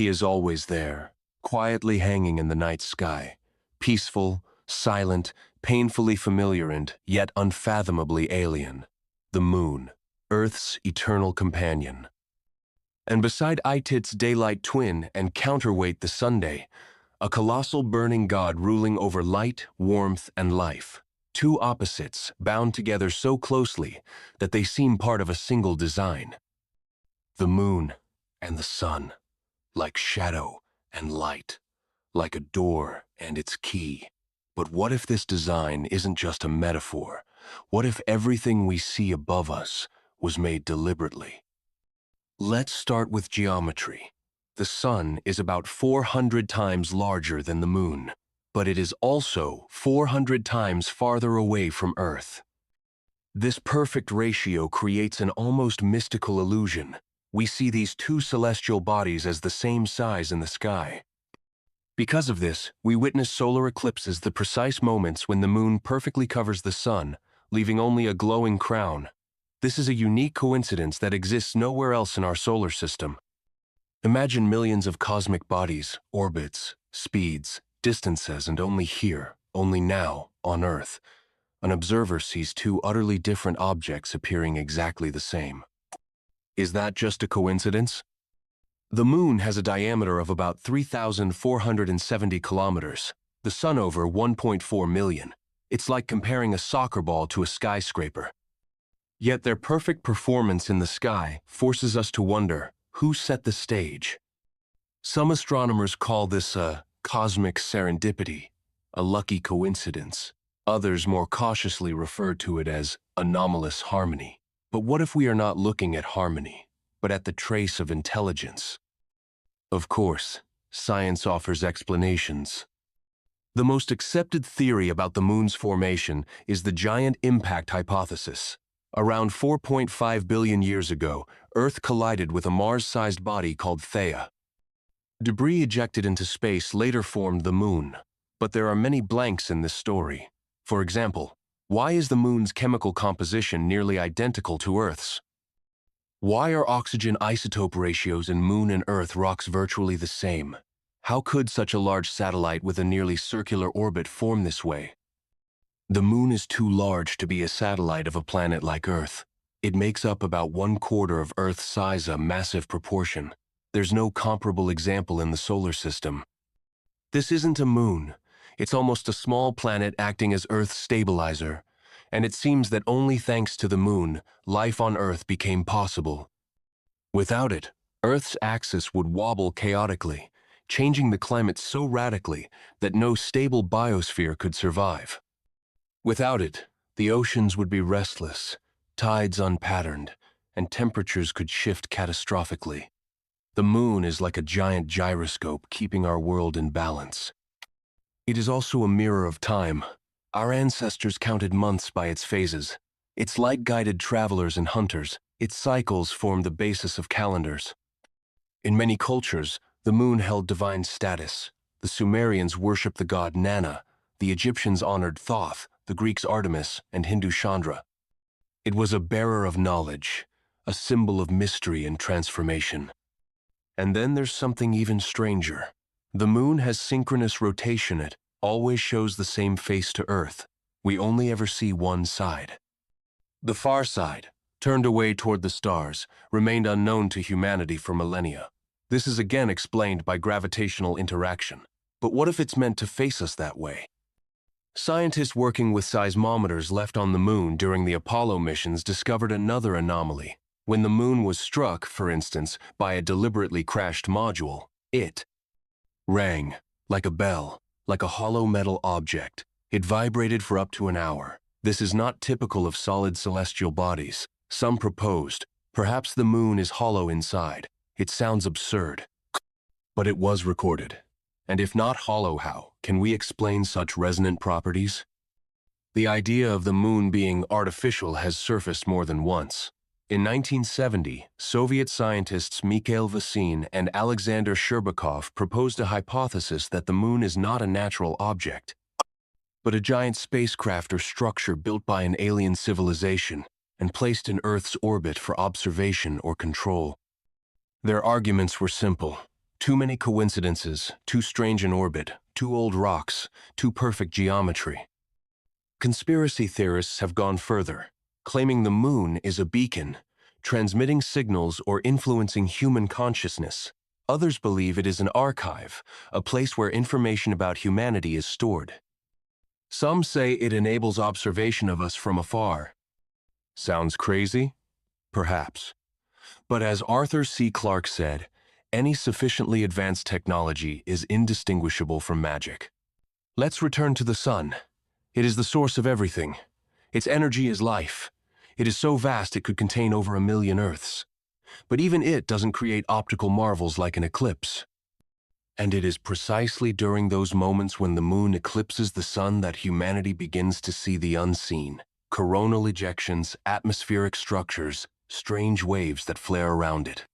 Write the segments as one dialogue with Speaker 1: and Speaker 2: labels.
Speaker 1: He is always there, quietly hanging in the night sky, peaceful, silent, painfully familiar and yet unfathomably alien. The moon, Earth's eternal companion. And beside Itit's daylight twin and counterweight the Sunday, a colossal burning god ruling over light, warmth, and life. Two opposites bound together so closely that they seem part of a single design. The moon and the sun, like shadow and light, like a door and its key. But what if this design isn't just a metaphor? What if everything we see above us was made deliberately? Let's start with geometry. The sun is about 400 times larger than the moon, but it is also 400 times farther away from Earth. This perfect ratio creates an almost mystical illusion. We see these two celestial bodies as the same size in the sky. Because of this, we witness solar eclipses, the precise moments when the moon perfectly covers the sun, leaving only a glowing crown. This is a unique coincidence that exists nowhere else in our solar system. Imagine millions of cosmic bodies, orbits, speeds, distances, and only here, only now, on Earth, an observer sees two utterly different objects appearing exactly the same. Is that just a coincidence? The moon has a diameter of about 3,470 kilometers, the sun over 1.4 million. It's like comparing a soccer ball to a skyscraper. Yet their perfect performance in the sky forces us to wonder, who set the stage? Some astronomers call this a cosmic serendipity, a lucky coincidence. Others more cautiously refer to it as anomalous harmony. But what if we are not looking at harmony, but at the trace of intelligence? Of course, science offers explanations. The most accepted theory about the moon's formation is the giant impact hypothesis. Around 4.5 billion years ago, Earth collided with a Mars-sized body called Theia. Debris ejected into space later formed the moon, but there are many blanks in this story. For example, why is the moon's chemical composition nearly identical to Earth's? Why are oxygen isotope ratios in moon and Earth rocks virtually the same? How could such a large satellite with a nearly circular orbit form this way? The moon is too large to be a satellite of a planet like Earth. It makes up about 1/4 of Earth's size, a massive proportion. There's no comparable example in the solar system. This isn't a moon. It's almost a small planet acting as Earth's stabilizer. And it seems that only thanks to the moon, life on Earth became possible. Without it, Earth's axis would wobble chaotically, changing the climate so radically that no stable biosphere could survive. Without it, the oceans would be restless, tides unpatterned, and temperatures could shift catastrophically. The moon is like a giant gyroscope keeping our world in balance. It is also a mirror of time. Our ancestors counted months by its phases. Its light-guided travelers and hunters, its cycles formed the basis of calendars. In many cultures, the moon held divine status. The Sumerians worshipped the god Nana, the Egyptians honored Thoth, the Greeks Artemis, and Hindu Chandra. It was a bearer of knowledge, a symbol of mystery and transformation. And then there's something even stranger. The moon has synchronous rotation. It always shows the same face to Earth. We only ever see one side. The far side, turned away toward the stars, remained unknown to humanity for millennia. This is again explained by gravitational interaction. But what if it's meant to face us that way? Scientists working with seismometers left on the moon during the Apollo missions discovered another anomaly. When the moon was struck, for instance, by a deliberately crashed module, it rang like a bell, like a hollow metal object. It vibrated for up to an hour. This is not typical of solid celestial bodies. Some proposed, perhaps the moon is hollow inside. It sounds absurd. But it was recorded. And if not hollow, how can we explain such resonant properties? The idea of the moon being artificial has surfaced more than once. In 1970, Soviet scientists Mikhail Vasin and Alexander Sherbakov proposed a hypothesis that the moon is not a natural object, but a giant spacecraft or structure built by an alien civilization and placed in Earth's orbit for observation or control. Their arguments were simple. Too many coincidences, too strange an orbit, too old rocks, too perfect geometry. Conspiracy theorists have gone further, claiming the moon is a beacon, transmitting signals or influencing human consciousness. Others believe it is an archive, a place where information about humanity is stored. Some say it enables observation of us from afar. Sounds crazy? Perhaps. But as Arthur C. Clarke said, any sufficiently advanced technology is indistinguishable from magic. Let's return to the sun. It is the source of everything. Its energy is life. It is so vast it could contain over 1 million Earths. But even it doesn't create optical marvels like an eclipse. And it is precisely during those moments when the moon eclipses the sun that humanity begins to see the unseen. Coronal ejections, atmospheric structures, strange waves that flare around it.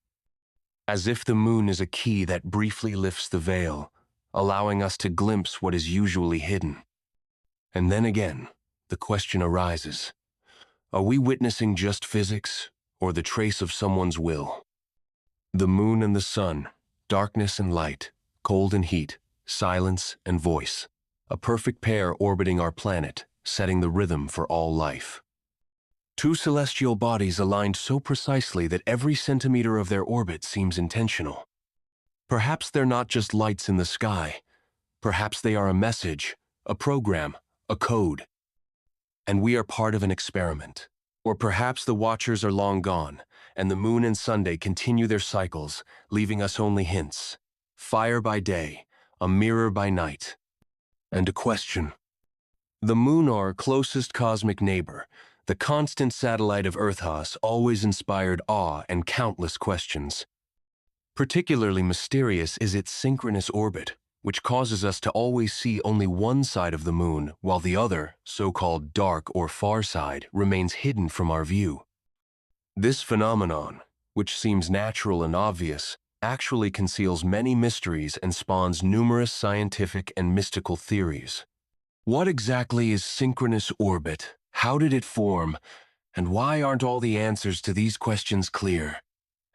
Speaker 1: As if the moon is a key that briefly lifts the veil, allowing us to glimpse what is usually hidden. And then again, the question arises, are we witnessing just physics or the trace of someone's will? The moon and the sun, darkness and light, cold and heat, silence and voice, a perfect pair orbiting our planet, setting the rhythm for all life. Two celestial bodies aligned so precisely that every centimeter of their orbit seems intentional. Perhaps they're not just lights in the sky. Perhaps they are a message, a program, a code. And we are part of an experiment. Or perhaps the watchers are long gone, and the moon and Sunday continue their cycles, leaving us only hints. Fire by day, a mirror by night. And a question. The moon, our closest cosmic neighbor, the constant satellite of Earth has always inspired awe and countless questions. Particularly mysterious is its synchronous orbit, which causes us to always see only one side of the moon, while the other, so-called dark or far side, remains hidden from our view. This phenomenon, which seems natural and obvious, actually conceals many mysteries and spawns numerous scientific and mystical theories. What exactly is synchronous orbit? How did it form? And why aren't all the answers to these questions clear?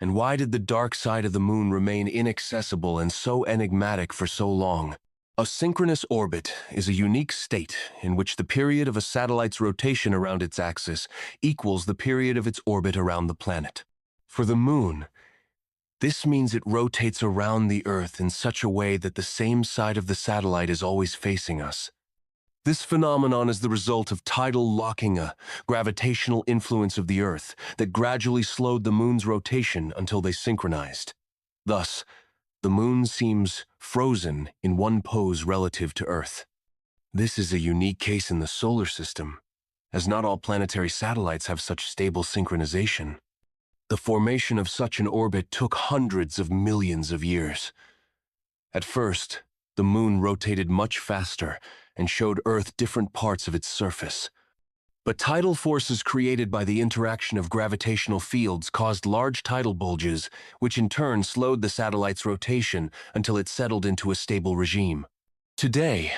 Speaker 1: And why did the dark side of the moon remain inaccessible and so enigmatic for so long? A synchronous orbit is a unique state in which the period of a satellite's rotation around its axis equals the period of its orbit around the planet. For the moon, this means it rotates around the Earth in such a way that the same side of the satellite is always facing us. This phenomenon is the result of tidal locking, a gravitational influence of the Earth that gradually slowed the moon's rotation until they synchronized. Thus, the moon seems frozen in one pose relative to Earth. This is a unique case in the solar system, as not all planetary satellites have such stable synchronization. The formation of such an orbit took hundreds of millions of years. At first, the moon rotated much faster and showed Earth different parts of its surface. But tidal forces created by the interaction of gravitational fields caused large tidal bulges, which in turn slowed the satellite's rotation until it settled into a stable regime. Today,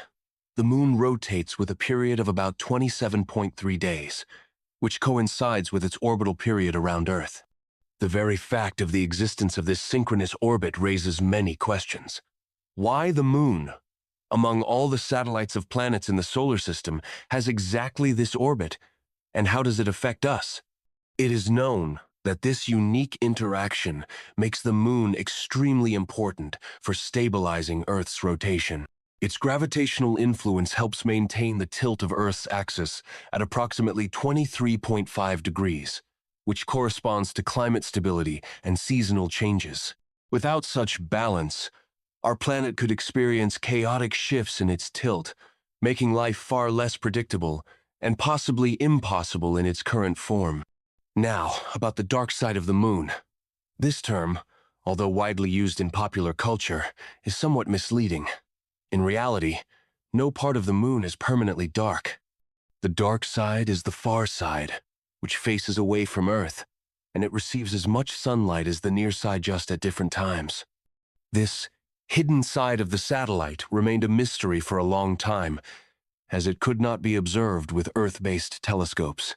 Speaker 1: the moon rotates with a period of about 27.3 days, which coincides with its orbital period around Earth. The very fact of the existence of this synchronous orbit raises many questions. Why the moon, among all the satellites of planets in the solar system, has exactly this orbit, and how does it affect us? It is known that this unique interaction makes the moon extremely important for stabilizing Earth's rotation. Its gravitational influence helps maintain the tilt of Earth's axis at approximately 23.5 degrees, which corresponds to climate stability and seasonal changes. Without such balance, our planet could experience chaotic shifts in its tilt, making life far less predictable and possibly impossible in its current form. Now, about the dark side of the moon. This term, although widely used in popular culture, is somewhat misleading. In reality, no part of the moon is permanently dark. The dark side is the far side, which faces away from Earth, and it receives as much sunlight as the near side, just at different times. This hidden side of the satellite remained a mystery for a long time, as it could not be observed with Earth-based telescopes.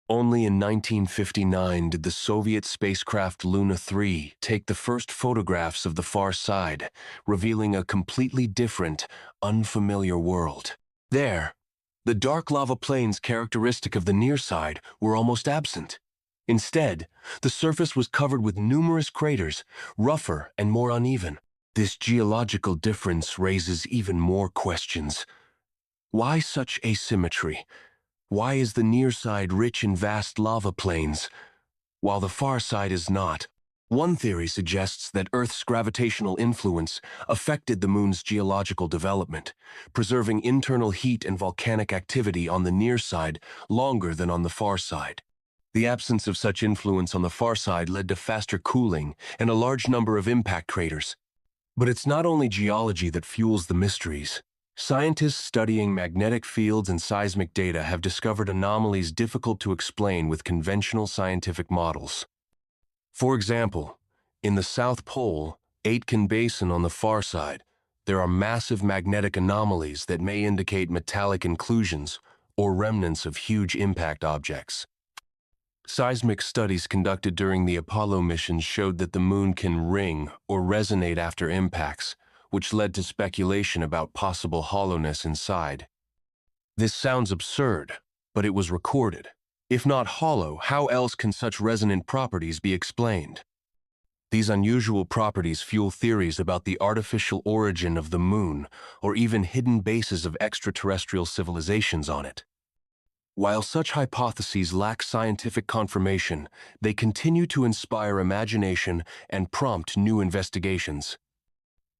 Speaker 1: Only in 1959 did the Soviet spacecraft Luna 3 take the first photographs of the far side, revealing a completely different, unfamiliar world. There, the dark lava plains characteristic of the near side were almost absent. Instead, the surface was covered with numerous craters, rougher and more uneven. This geological difference raises even more questions. Why such asymmetry? Why is the near side rich in vast lava plains, while the far side is not? One theory suggests that Earth's gravitational influence affected the moon's geological development, preserving internal heat and volcanic activity on the near side longer than on the far side. The absence of such influence on the far side led to faster cooling and a large number of impact craters. But it's not only geology that fuels the mysteries. Scientists studying magnetic fields and seismic data have discovered anomalies difficult to explain with conventional scientific models. For example, in the South Pole, Aitken Basin on the far side, there are massive magnetic anomalies that may indicate metallic inclusions or remnants of huge impact objects. Seismic studies conducted during the Apollo missions showed that the moon can ring or resonate after impacts, which led to speculation about possible hollowness inside. This sounds absurd, but it was recorded. If not hollow, how else can such resonant properties be explained? These unusual properties fuel theories about the artificial origin of the moon or even hidden bases of extraterrestrial civilizations on it. While such hypotheses lack scientific confirmation, they continue to inspire imagination and prompt new investigations.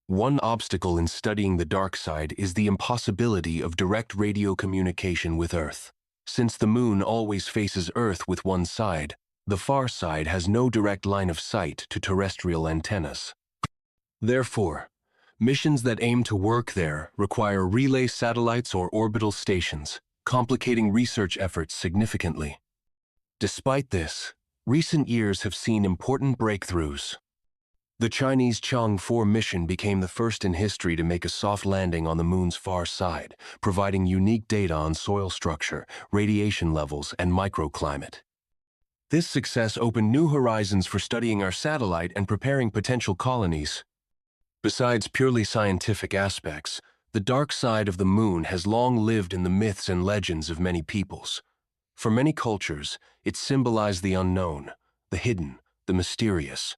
Speaker 1: One obstacle in studying the dark side is the impossibility of direct radio communication with Earth. Since the moon always faces Earth with one side, the far side has no direct line of sight to terrestrial antennas. Therefore, missions that aim to work there require relay satellites or orbital stations, complicating research efforts significantly. Despite this, recent years have seen important breakthroughs. The Chinese Chang'e 4 mission became the first in history to make a soft landing on the moon's far side, providing unique data on soil structure, radiation levels, and microclimate. This success opened new horizons for studying our satellite and preparing potential colonies. Besides purely scientific aspects, the dark side of the moon has long lived in the myths and legends of many peoples. For many cultures, it symbolized the unknown, the hidden, the mysterious.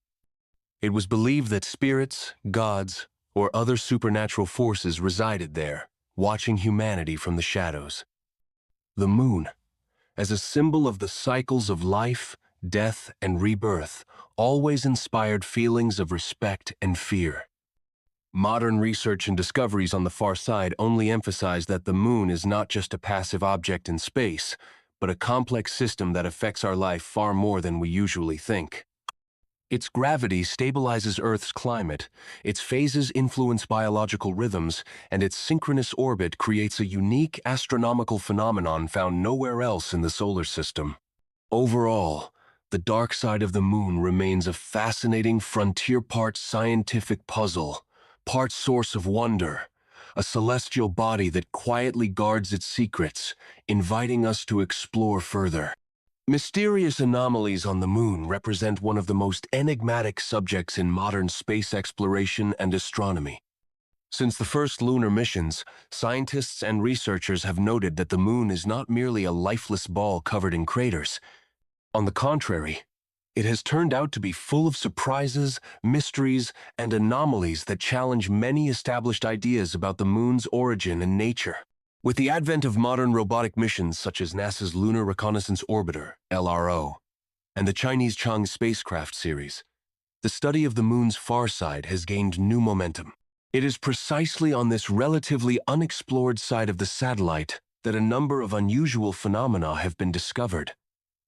Speaker 1: It was believed that spirits, gods, or other supernatural forces resided there, watching humanity from the shadows. The moon, as a symbol of the cycles of life, death, and rebirth, always inspired feelings of respect and fear. Modern research and discoveries on the far side only emphasize that the moon is not just a passive object in space, but a complex system that affects our life far more than we usually think. Its gravity stabilizes Earth's climate, its phases influence biological rhythms, and its synchronous orbit creates a unique astronomical phenomenon found nowhere else in the solar system. Overall, the dark side of the moon remains a fascinating frontier, part scientific puzzle, part source of wonder, a celestial body that quietly guards its secrets, inviting us to explore further. Mysterious anomalies on the moon represent one of the most enigmatic subjects in modern space exploration and astronomy. Since the first lunar missions, scientists and researchers have noted that the moon is not merely a lifeless ball covered in craters. On the contrary, it has turned out to be full of surprises, mysteries, and anomalies that challenge many established ideas about the moon's origin and nature. With the advent of modern robotic missions such as NASA's Lunar Reconnaissance Orbiter, LRO, and the Chinese Chang'e spacecraft series, the study of the moon's far side has gained new momentum. It is precisely on this relatively unexplored side of the satellite that a number of unusual phenomena have been discovered.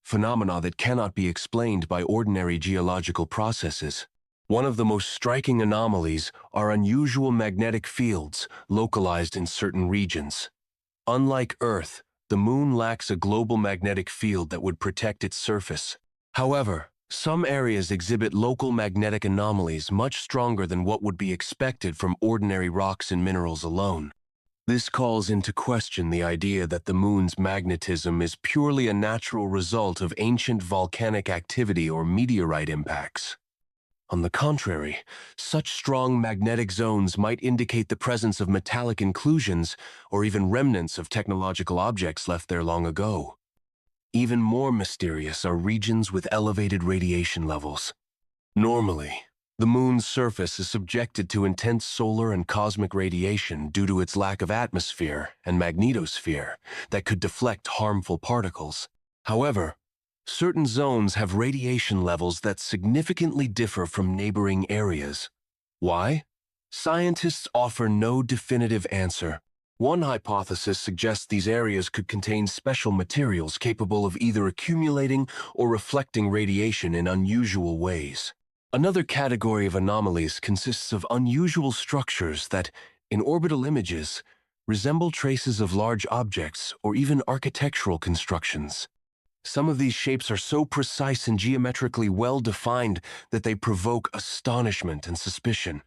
Speaker 1: Phenomena that cannot be explained by ordinary geological processes. One of the most striking anomalies are unusual magnetic fields localized in certain regions. Unlike Earth, the moon lacks a global magnetic field that would protect its surface. However, some areas exhibit local magnetic anomalies much stronger than what would be expected from ordinary rocks and minerals alone. This calls into question the idea that the moon's magnetism is purely a natural result of ancient volcanic activity or meteorite impacts. On the contrary, such strong magnetic zones might indicate the presence of metallic inclusions or even remnants of technological objects left there long ago. Even more mysterious are regions with elevated radiation levels. Normally, the moon's surface is subjected to intense solar and cosmic radiation due to its lack of atmosphere and magnetosphere that could deflect harmful particles. However, certain zones have radiation levels that significantly differ from neighboring areas. Why? Scientists offer no definitive answer. One hypothesis suggests these areas could contain special materials capable of either accumulating or reflecting radiation in unusual ways. Another category of anomalies consists of unusual structures that, in orbital images, resemble traces of large objects or even architectural constructions. Some of these shapes are so precise and geometrically well-defined that they provoke astonishment and suspicion.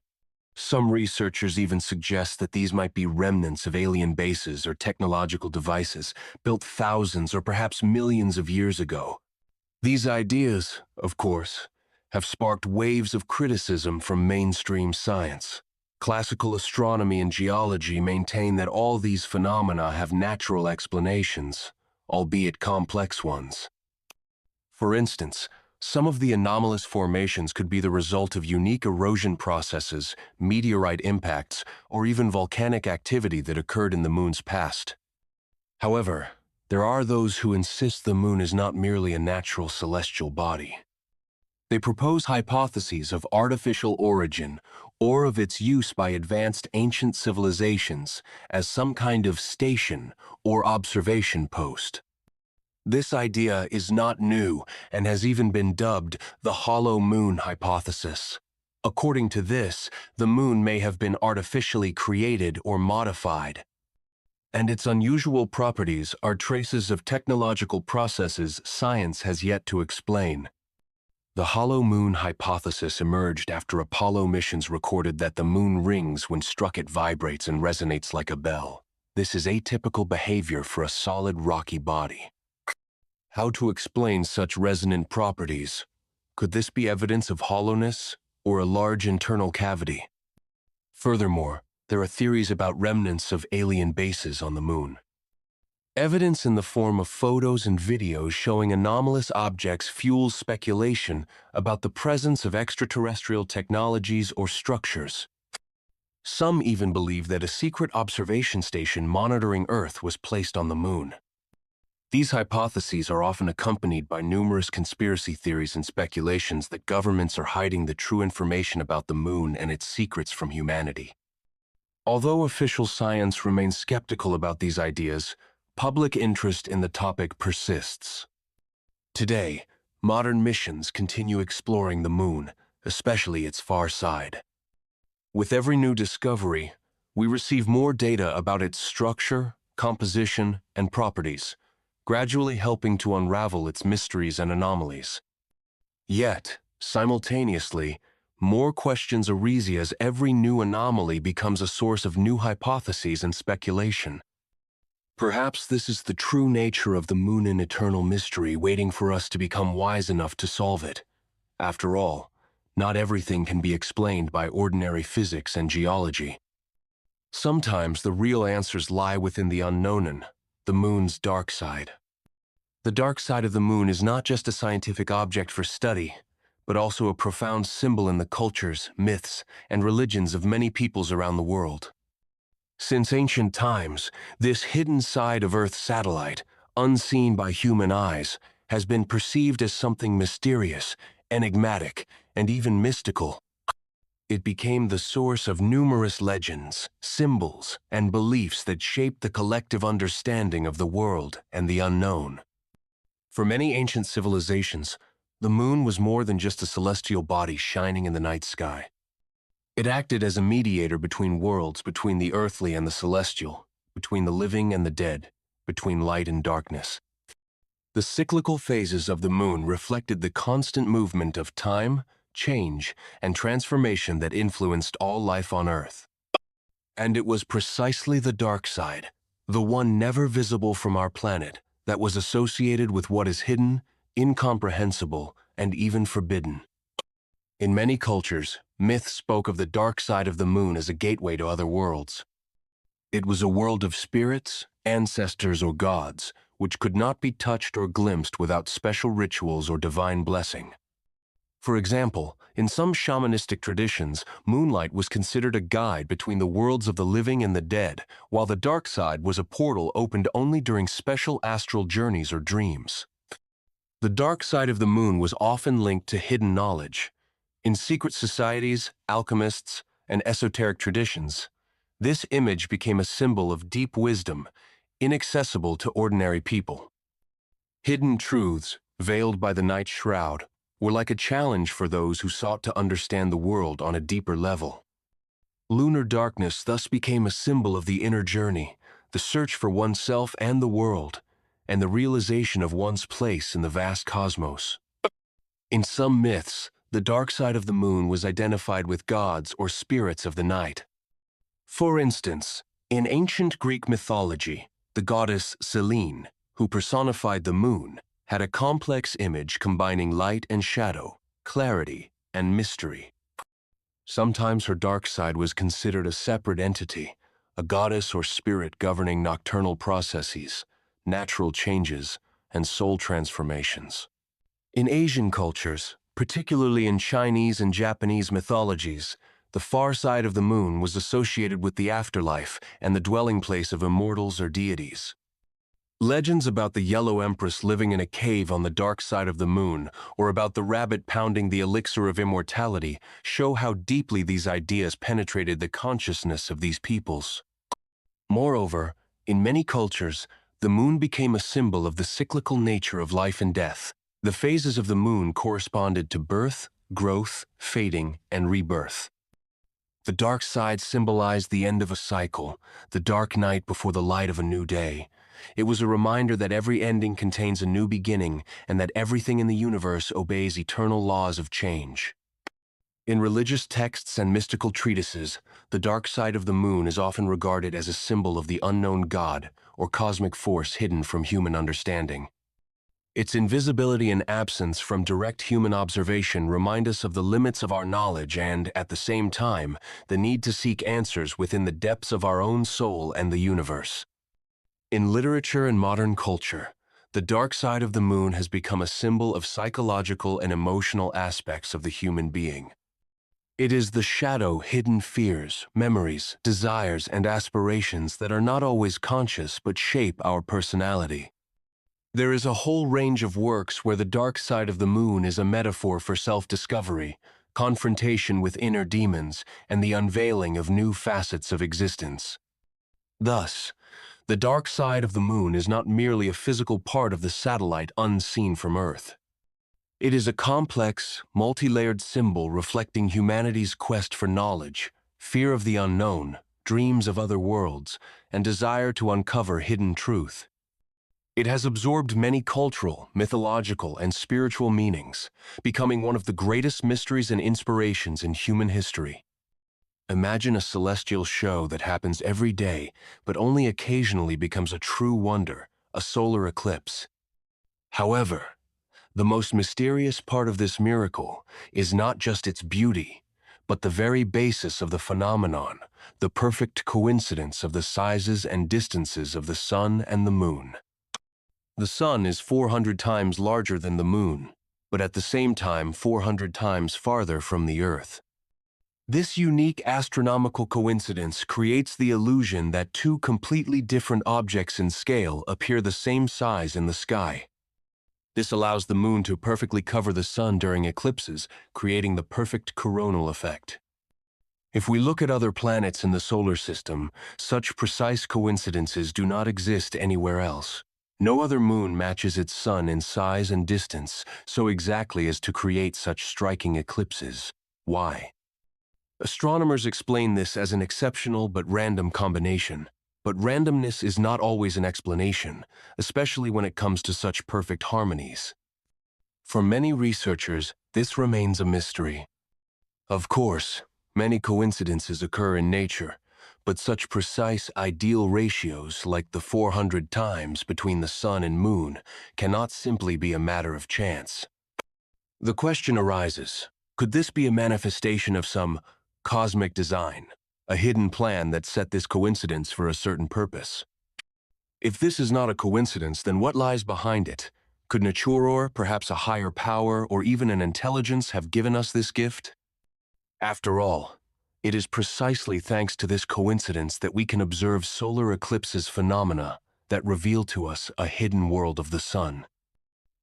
Speaker 1: Some researchers even suggest that these might be remnants of alien bases or technological devices built thousands or perhaps millions of years ago. These ideas, of course, have sparked waves of criticism from mainstream science. Classical astronomy and geology maintain that all these phenomena have natural explanations, albeit complex ones. For instance, some of the anomalous formations could be the result of unique erosion processes, meteorite impacts, or even volcanic activity that occurred in the moon's past. However, there are those who insist the moon is not merely a natural celestial body. They propose hypotheses of artificial origin or of its use by advanced ancient civilizations as some kind of station or observation post. This idea is not new and has even been dubbed the hollow moon hypothesis. According to this, the moon may have been artificially created or modified, and its unusual properties are traces of technological processes science has yet to explain. The hollow moon hypothesis emerged after Apollo missions recorded that the moon rings when struck. It vibrates and resonates like a bell. This is atypical behavior for a solid rocky body. How to explain such resonant properties? Could this be evidence of hollowness or a large internal cavity? Furthermore, there are theories about remnants of alien bases on the moon. Evidence in the form of photos and videos showing anomalous objects fuels speculation about the presence of extraterrestrial technologies or structures. Some even believe that a secret observation station monitoring Earth was placed on the moon. These hypotheses are often accompanied by numerous conspiracy theories and speculations that governments are hiding the true information about the moon and its secrets from humanity. Although official science remains skeptical about these ideas, public interest in the topic persists. Today, modern missions continue exploring the moon, especially its far side. With every new discovery, we receive more data about its structure, composition, and properties, gradually helping to unravel its mysteries and anomalies. Yet, simultaneously, more questions arise as every new anomaly becomes a source of new hypotheses and speculation. Perhaps this is the true nature of the moon, an eternal mystery waiting for us to become wise enough to solve it. After all, not everything can be explained by ordinary physics and geology. Sometimes the real answers lie within the unknown, the moon's dark side. The dark side of the moon is not just a scientific object for study, but also a profound symbol in the cultures, myths, and religions of many peoples around the world. Since ancient times, this hidden side of Earth's satellite, unseen by human eyes, has been perceived as something mysterious, enigmatic, and even mystical. It became the source of numerous legends, symbols, and beliefs that shaped the collective understanding of the world and the unknown. For many ancient civilizations, the moon was more than just a celestial body shining in the night sky. It acted as a mediator between worlds, between the earthly and the celestial, between the living and the dead, between light and darkness. The cyclical phases of the moon reflected the constant movement of time, change, and transformation that influenced all life on Earth. And it was precisely the dark side, the one never visible from our planet, that was associated with what is hidden, incomprehensible, and even forbidden. In many cultures, myths spoke of the dark side of the moon as a gateway to other worlds. It was a world of spirits, ancestors, or gods, which could not be touched or glimpsed without special rituals or divine blessing. For example, in some shamanistic traditions, moonlight was considered a guide between the worlds of the living and the dead, while the dark side was a portal opened only during special astral journeys or dreams. The dark side of the moon was often linked to hidden knowledge. In secret societies, alchemists, and esoteric traditions, this image became a symbol of deep wisdom, inaccessible to ordinary people. Hidden truths, veiled by the night shroud, were like a challenge for those who sought to understand the world on a deeper level. Lunar darkness thus became a symbol of the inner journey, the search for oneself and the world, and the realization of one's place in the vast cosmos. In some myths, the dark side of the moon was identified with gods or spirits of the night. For instance, in ancient Greek mythology, the goddess Selene, who personified the moon, had a complex image combining light and shadow, clarity and mystery. Sometimes her dark side was considered a separate entity, a goddess or spirit governing nocturnal processes, natural changes, and soul transformations. In Asian cultures, particularly in Chinese and Japanese mythologies, the far side of the moon was associated with the afterlife and the dwelling place of immortals or deities. Legends about the Yellow Empress living in a cave on the dark side of the moon, or about the rabbit pounding the elixir of immortality, show how deeply these ideas penetrated the consciousness of these peoples. Moreover, in many cultures, the moon became a symbol of the cyclical nature of life and death. The phases of the moon corresponded to birth, growth, fading, and rebirth. The dark side symbolized the end of a cycle, the dark night before the light of a new day. It was a reminder that every ending contains a new beginning and that everything in the universe obeys eternal laws of change. In religious texts and mystical treatises, the dark side of the moon is often regarded as a symbol of the unknown God or cosmic force hidden from human understanding. Its invisibility and absence from direct human observation remind us of the limits of our knowledge and, at the same time, the need to seek answers within the depths of our own soul and the universe. In literature and modern culture, the dark side of the moon has become a symbol of psychological and emotional aspects of the human being. It is the shadow hidden fears, memories, desires, and aspirations that are not always conscious but shape our personality. There is a whole range of works where the dark side of the moon is a metaphor for self-discovery, confrontation with inner demons, and the unveiling of new facets of existence. Thus, the dark side of the moon is not merely a physical part of the satellite unseen from Earth. It is a complex, multi-layered symbol reflecting humanity's quest for knowledge, fear of the unknown, dreams of other worlds, and desire to uncover hidden truth. It has absorbed many cultural, mythological, and spiritual meanings, becoming one of the greatest mysteries and inspirations in human history. Imagine a celestial show that happens every day, but only occasionally becomes a true wonder, a solar eclipse. However, the most mysterious part of this miracle is not just its beauty, but the very basis of the phenomenon, the perfect coincidence of the sizes and distances of the sun and the moon. The sun is 400 times larger than the moon, but at the same time 400 times farther from the Earth. This unique astronomical coincidence creates the illusion that two completely different objects in scale appear the same size in the sky. This allows the moon to perfectly cover the sun during eclipses, creating the perfect coronal effect. If we look at other planets in the solar system, such precise coincidences do not exist anywhere else. No other moon matches its sun in size and distance so exactly as to create such striking eclipses. Why? Astronomers explain this as an exceptional but random combination. But randomness is not always an explanation, especially when it comes to such perfect harmonies. For many researchers, this remains a mystery. Of course, many coincidences occur in nature, but such precise, ideal ratios like the 400 times between the sun and moon cannot simply be a matter of chance. The question arises, could this be a manifestation of some cosmic design, a hidden plan that set this coincidence for a certain purpose? If this is not a coincidence, then what lies behind it? Could nature, or perhaps a higher power, or even an intelligence have given us this gift? After all, it is precisely thanks to this coincidence that we can observe solar eclipses phenomena that reveal to us a hidden world of the sun.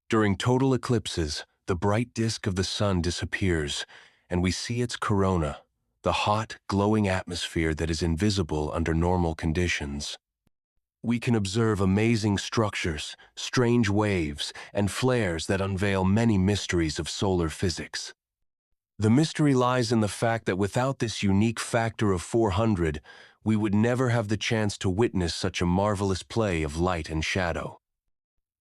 Speaker 1: During total eclipses, the bright disk of the sun disappears, and we see its corona, the hot, glowing atmosphere that is invisible under normal conditions. We can observe amazing structures, strange waves, and flares that unveil many mysteries of solar physics. The mystery lies in the fact that without this unique factor of 400, we would never have the chance to witness such a marvelous play of light and shadow.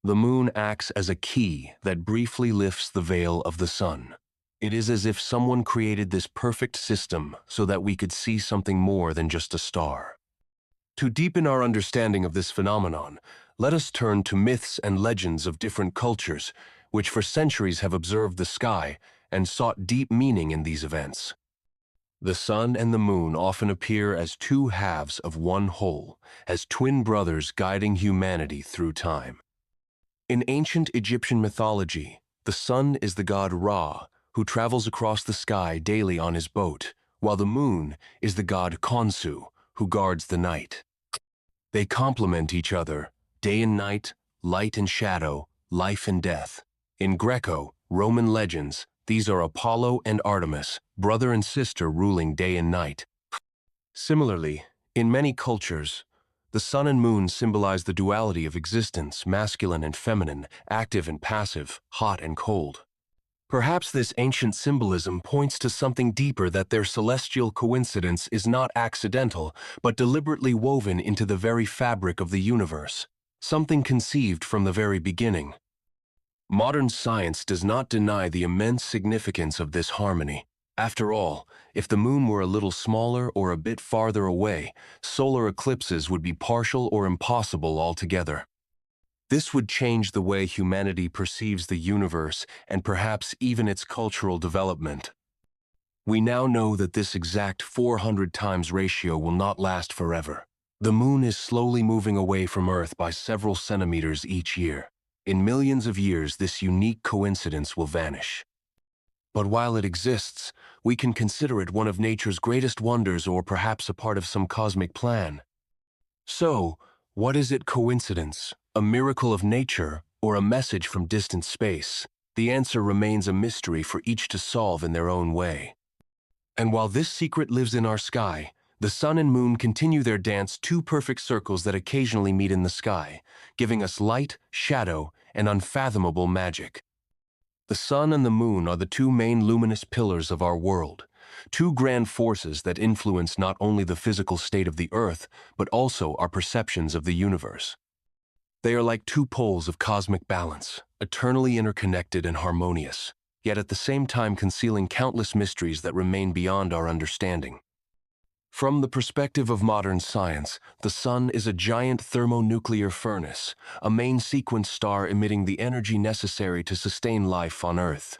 Speaker 1: The moon acts as a key that briefly lifts the veil of the sun. It is as if someone created this perfect system so that we could see something more than just a star. To deepen our understanding of this phenomenon, let us turn to myths and legends of different cultures, which for centuries have observed the sky and sought deep meaning in these events. The sun and the moon often appear as two halves of one whole, as twin brothers guiding humanity through time. In ancient Egyptian mythology, the sun is the god Ra, who travels across the sky daily on his boat, while the moon is the god Khonsu, who guards the night. They complement each other, day and night, light and shadow, life and death. In Greco-Roman legends, these are Apollo and Artemis, brother and sister ruling day and night. Similarly, in many cultures, the sun and moon symbolize the duality of existence, masculine and feminine, active and passive, hot and cold. Perhaps this ancient symbolism points to something deeper, that their celestial coincidence is not accidental, but deliberately woven into the very fabric of the universe, something conceived from the very beginning. Modern science does not deny the immense significance of this harmony. After all, if the moon were a little smaller or a bit farther away, solar eclipses would be partial or impossible altogether. This would change the way humanity perceives the universe and perhaps even its cultural development. We now know that this exact 400 times ratio will not last forever. The moon is slowly moving away from Earth by several centimeters each year. In millions of years, this unique coincidence will vanish. But while it exists, we can consider it one of nature's greatest wonders, or perhaps a part of some cosmic plan. So, what is it? Coincidence, a miracle of nature, or a message from distant space? The answer remains a mystery for each to solve in their own way. And while this secret lives in our sky, the sun and moon continue their dance, two perfect circles that occasionally meet in the sky, giving us light, shadow, and unfathomable magic. The sun and the moon are the two main luminous pillars of our world, two grand forces that influence not only the physical state of the Earth, but also our perceptions of the universe. They are like two poles of cosmic balance, eternally interconnected and harmonious, yet at the same time concealing countless mysteries that remain beyond our understanding. From the perspective of modern science, the sun is a giant thermonuclear furnace, a main sequence star emitting the energy necessary to sustain life on Earth.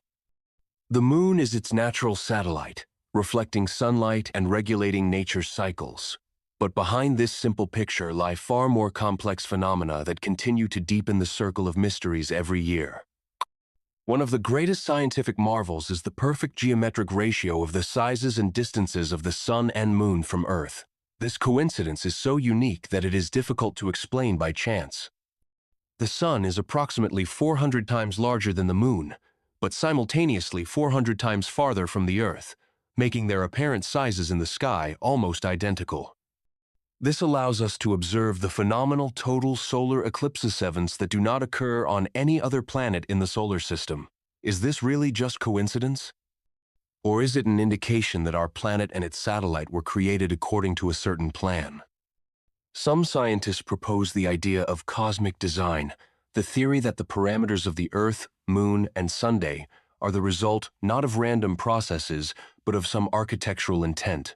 Speaker 1: The moon is its natural satellite, reflecting sunlight and regulating nature's cycles. But behind this simple picture lie far more complex phenomena that continue to deepen the circle of mysteries every year. One of the greatest scientific marvels is the perfect geometric ratio of the sizes and distances of the sun and moon from Earth. This coincidence is so unique that it is difficult to explain by chance. The sun is approximately 400 times larger than the moon, but simultaneously 400 times farther from the Earth, making their apparent sizes in the sky almost identical. This allows us to observe the phenomenal total solar eclipse events that do not occur on any other planet in the solar system. Is this really just coincidence? Or is it an indication that our planet and its satellite were created according to a certain plan? Some scientists propose the idea of cosmic design, the theory that the parameters of the Earth, Moon, and Sunday are the result not of random processes, but of some architectural intent.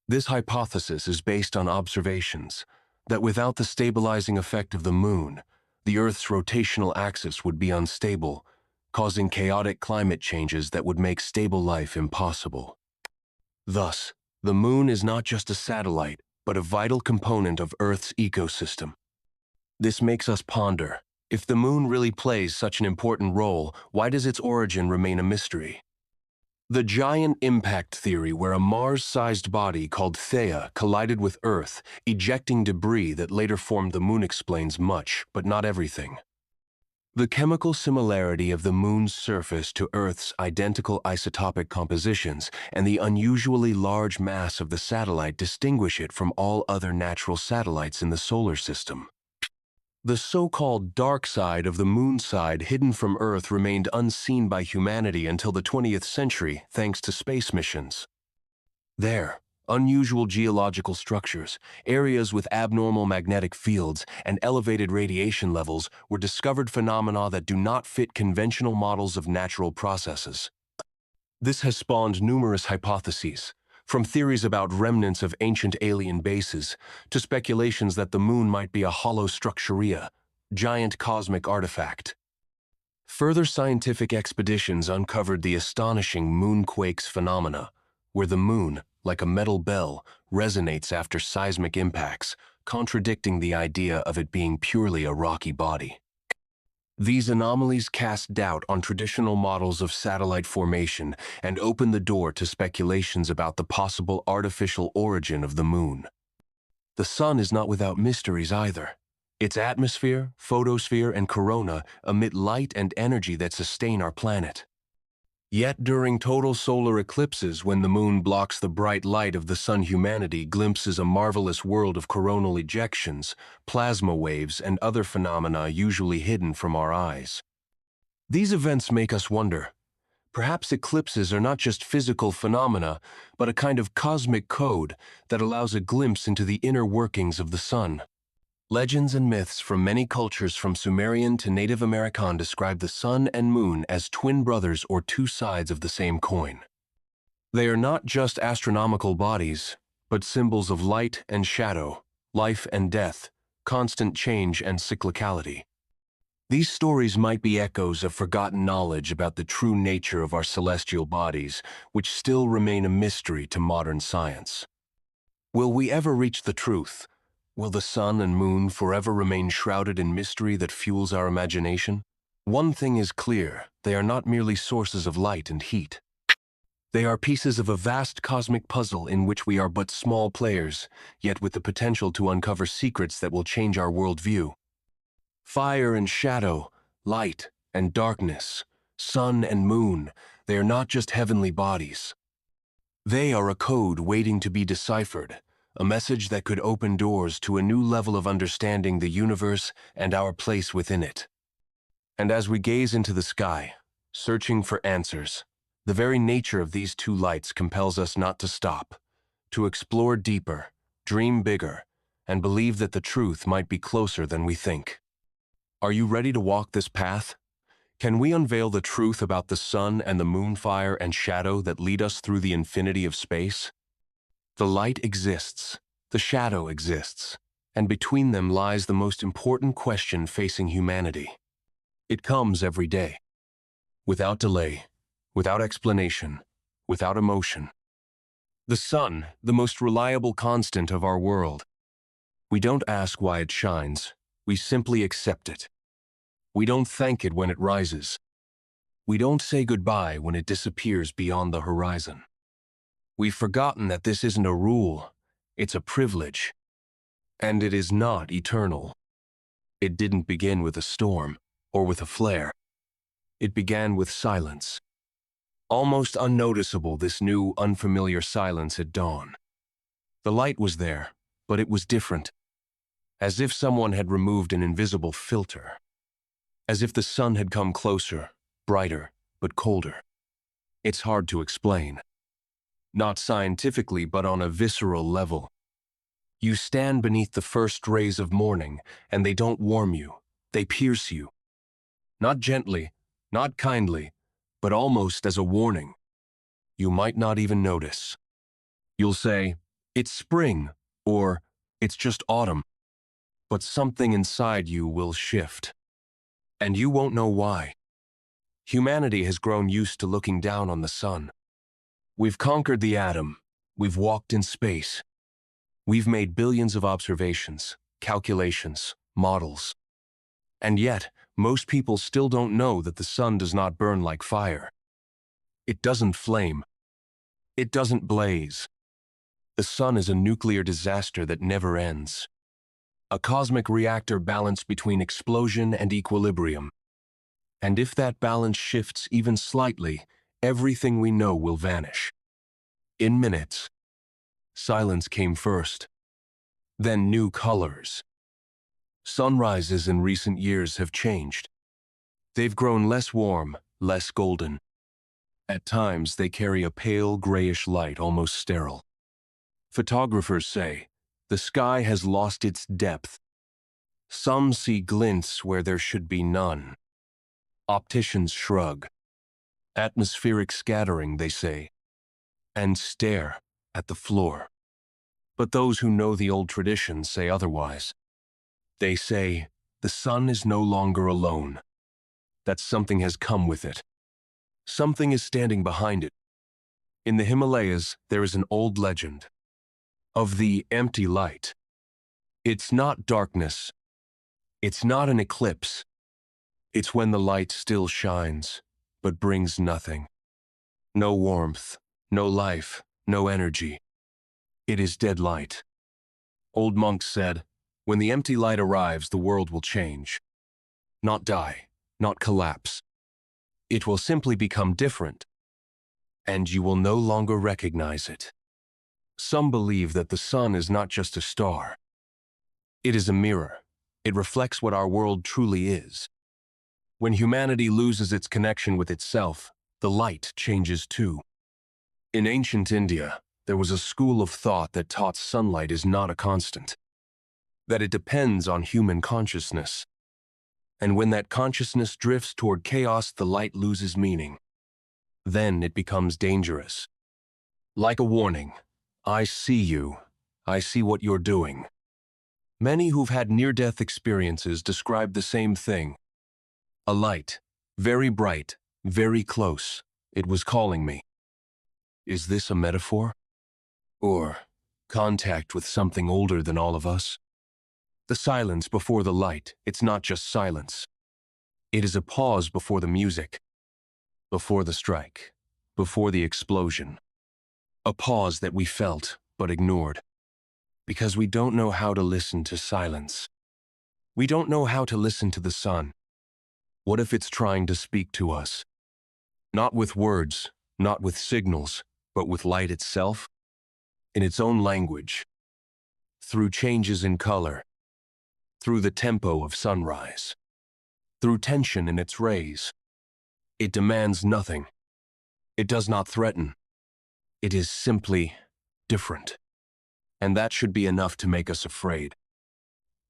Speaker 1: This hypothesis is based on observations that without the stabilizing effect of the moon, the Earth's rotational axis would be unstable, causing chaotic climate changes that would make stable life impossible. Thus, the moon is not just a satellite, but a vital component of Earth's ecosystem. This makes us ponder, if the moon really plays such an important role, why does its origin remain a mystery? The giant impact theory, where a Mars-sized body called Theia collided with Earth, ejecting debris that later formed the moon, explains much, but not everything. The chemical similarity of the moon's surface to Earth's identical isotopic compositions and the unusually large mass of the satellite distinguish it from all other natural satellites in the solar system. The so-called dark side of the moon side hidden from Earth remained unseen by humanity until the 20th century thanks to space missions. There, unusual geological structures, areas with abnormal magnetic fields, and elevated radiation levels were discovered, phenomena that do not fit conventional models of natural processes. This has spawned numerous hypotheses, from theories about remnants of ancient alien bases to speculations that the moon might be a hollow structurea, giant cosmic artifact. Further scientific expeditions uncovered the astonishing moonquakes phenomena, where the moon, like a metal bell, resonates after seismic impacts, contradicting the idea of it being purely a rocky body. These anomalies cast doubt on traditional models of satellite formation and open the door to speculations about the possible artificial origin of the moon. The sun is not without mysteries either. Its atmosphere, photosphere, and corona emit light and energy that sustain our planet. Yet during total solar eclipses, when the moon blocks the bright light of the sun, humanity glimpses a marvelous world of coronal ejections, plasma waves, and other phenomena usually hidden from our eyes. These events make us wonder, perhaps eclipses are not just physical phenomena, but a kind of cosmic code that allows a glimpse into the inner workings of the sun. Legends and myths from many cultures, from Sumerian to Native American, describe the sun and moon as twin brothers or two sides of the same coin. They are not just astronomical bodies, but symbols of light and shadow, life and death, constant change and cyclicality. These stories might be echoes of forgotten knowledge about the true nature of our celestial bodies, which still remain a mystery to modern science. Will we ever reach the truth? Will the sun and moon forever remain shrouded in mystery that fuels our imagination? One thing is clear: they are not merely sources of light and heat. They are pieces of a vast cosmic puzzle in which we are but small players, yet with the potential to uncover secrets that will change our worldview. Fire and shadow, light and darkness, sun and moon, they are not just heavenly bodies. They are a code waiting to be deciphered, a message that could open doors to a new level of understanding the universe and our place within it. And as we gaze into the sky, searching for answers, the very nature of these two lights compels us not to stop, to explore deeper, dream bigger, and believe that the truth might be closer than we think. Are you ready to walk this path? Can we unveil the truth about the sun and the moon, fire and shadow that lead us through the infinity of space? The light exists, the shadow exists, and between them lies the most important question facing humanity. It comes every day, without delay, without explanation, without emotion. The sun, the most reliable constant of our world. We don't ask why it shines, we simply accept it. We don't thank it when it rises. We don't say goodbye when it disappears beyond the horizon. We've forgotten that this isn't a rule, it's a privilege. And it is not eternal. It didn't begin with a storm or with a flare. It began with silence. Almost unnoticeable, this new, unfamiliar silence at dawn. The light was there, but it was different. As if someone had removed an invisible filter. As if the sun had come closer, brighter, but colder. It's hard to explain. Not scientifically, but on a visceral level. You stand beneath the first rays of morning, and they don't warm you, they pierce you. Not gently, not kindly, but almost as a warning. You might not even notice. You'll say, It's spring, or it's just autumn, but something inside you will shift. And you won't know why. Humanity has grown used to looking down on the sun. We've conquered the atom. We've walked in space. We've made billions of observations, calculations, models. And yet, most people still don't know that the sun does not burn like fire. It doesn't flame. It doesn't blaze. The sun is a nuclear disaster that never ends. A cosmic reactor balanced between explosion and equilibrium. And if that balance shifts even slightly, everything we know will vanish. In minutes, silence came first. Then new colors. Sunrises in recent years have changed. They've grown less warm, less golden. At times, they carry a pale grayish light, almost sterile. Photographers say, the sky has lost its depth. Some see glints where there should be none. Opticians shrug. Atmospheric scattering, they say, and stare at the floor. But those who know the old traditions say otherwise. They say, the sun is no longer alone. That something has come with it. Something is standing behind it. In the Himalayas, there is an old legend of the empty light. It's not darkness. It's not an eclipse. It's when the light still shines, but brings nothing. No warmth, no life, no energy. It is dead light. Old monks said, when the empty light arrives, the world will change. Not die, not collapse. It will simply become different, and you will no longer recognize it. Some believe that the sun is not just a star. It is a mirror. It reflects what our world truly is. When humanity loses its connection with itself, the light changes too. In ancient India, there was a school of thought that taught sunlight is not a constant, that it depends on human consciousness. And when that consciousness drifts toward chaos, the light loses meaning. Then it becomes dangerous. Like a warning, I see you. I see what you're doing. Many who've had near-death experiences describe the same thing. A light, very bright, very close. It was calling me. Is this a metaphor? Or contact with something older than all of us? The silence before the light, it's not just silence. It is a pause before the music, before the strike, before the explosion. A pause that we felt but ignored. Because we don't know how to listen to silence. We don't know how to listen to the sun. What if it's trying to speak to us? Not with words, not with signals, but with light itself? In its own language. Through changes in color. Through the tempo of sunrise. Through tension in its rays. It demands nothing. It does not threaten. It is simply different. And that should be enough to make us afraid.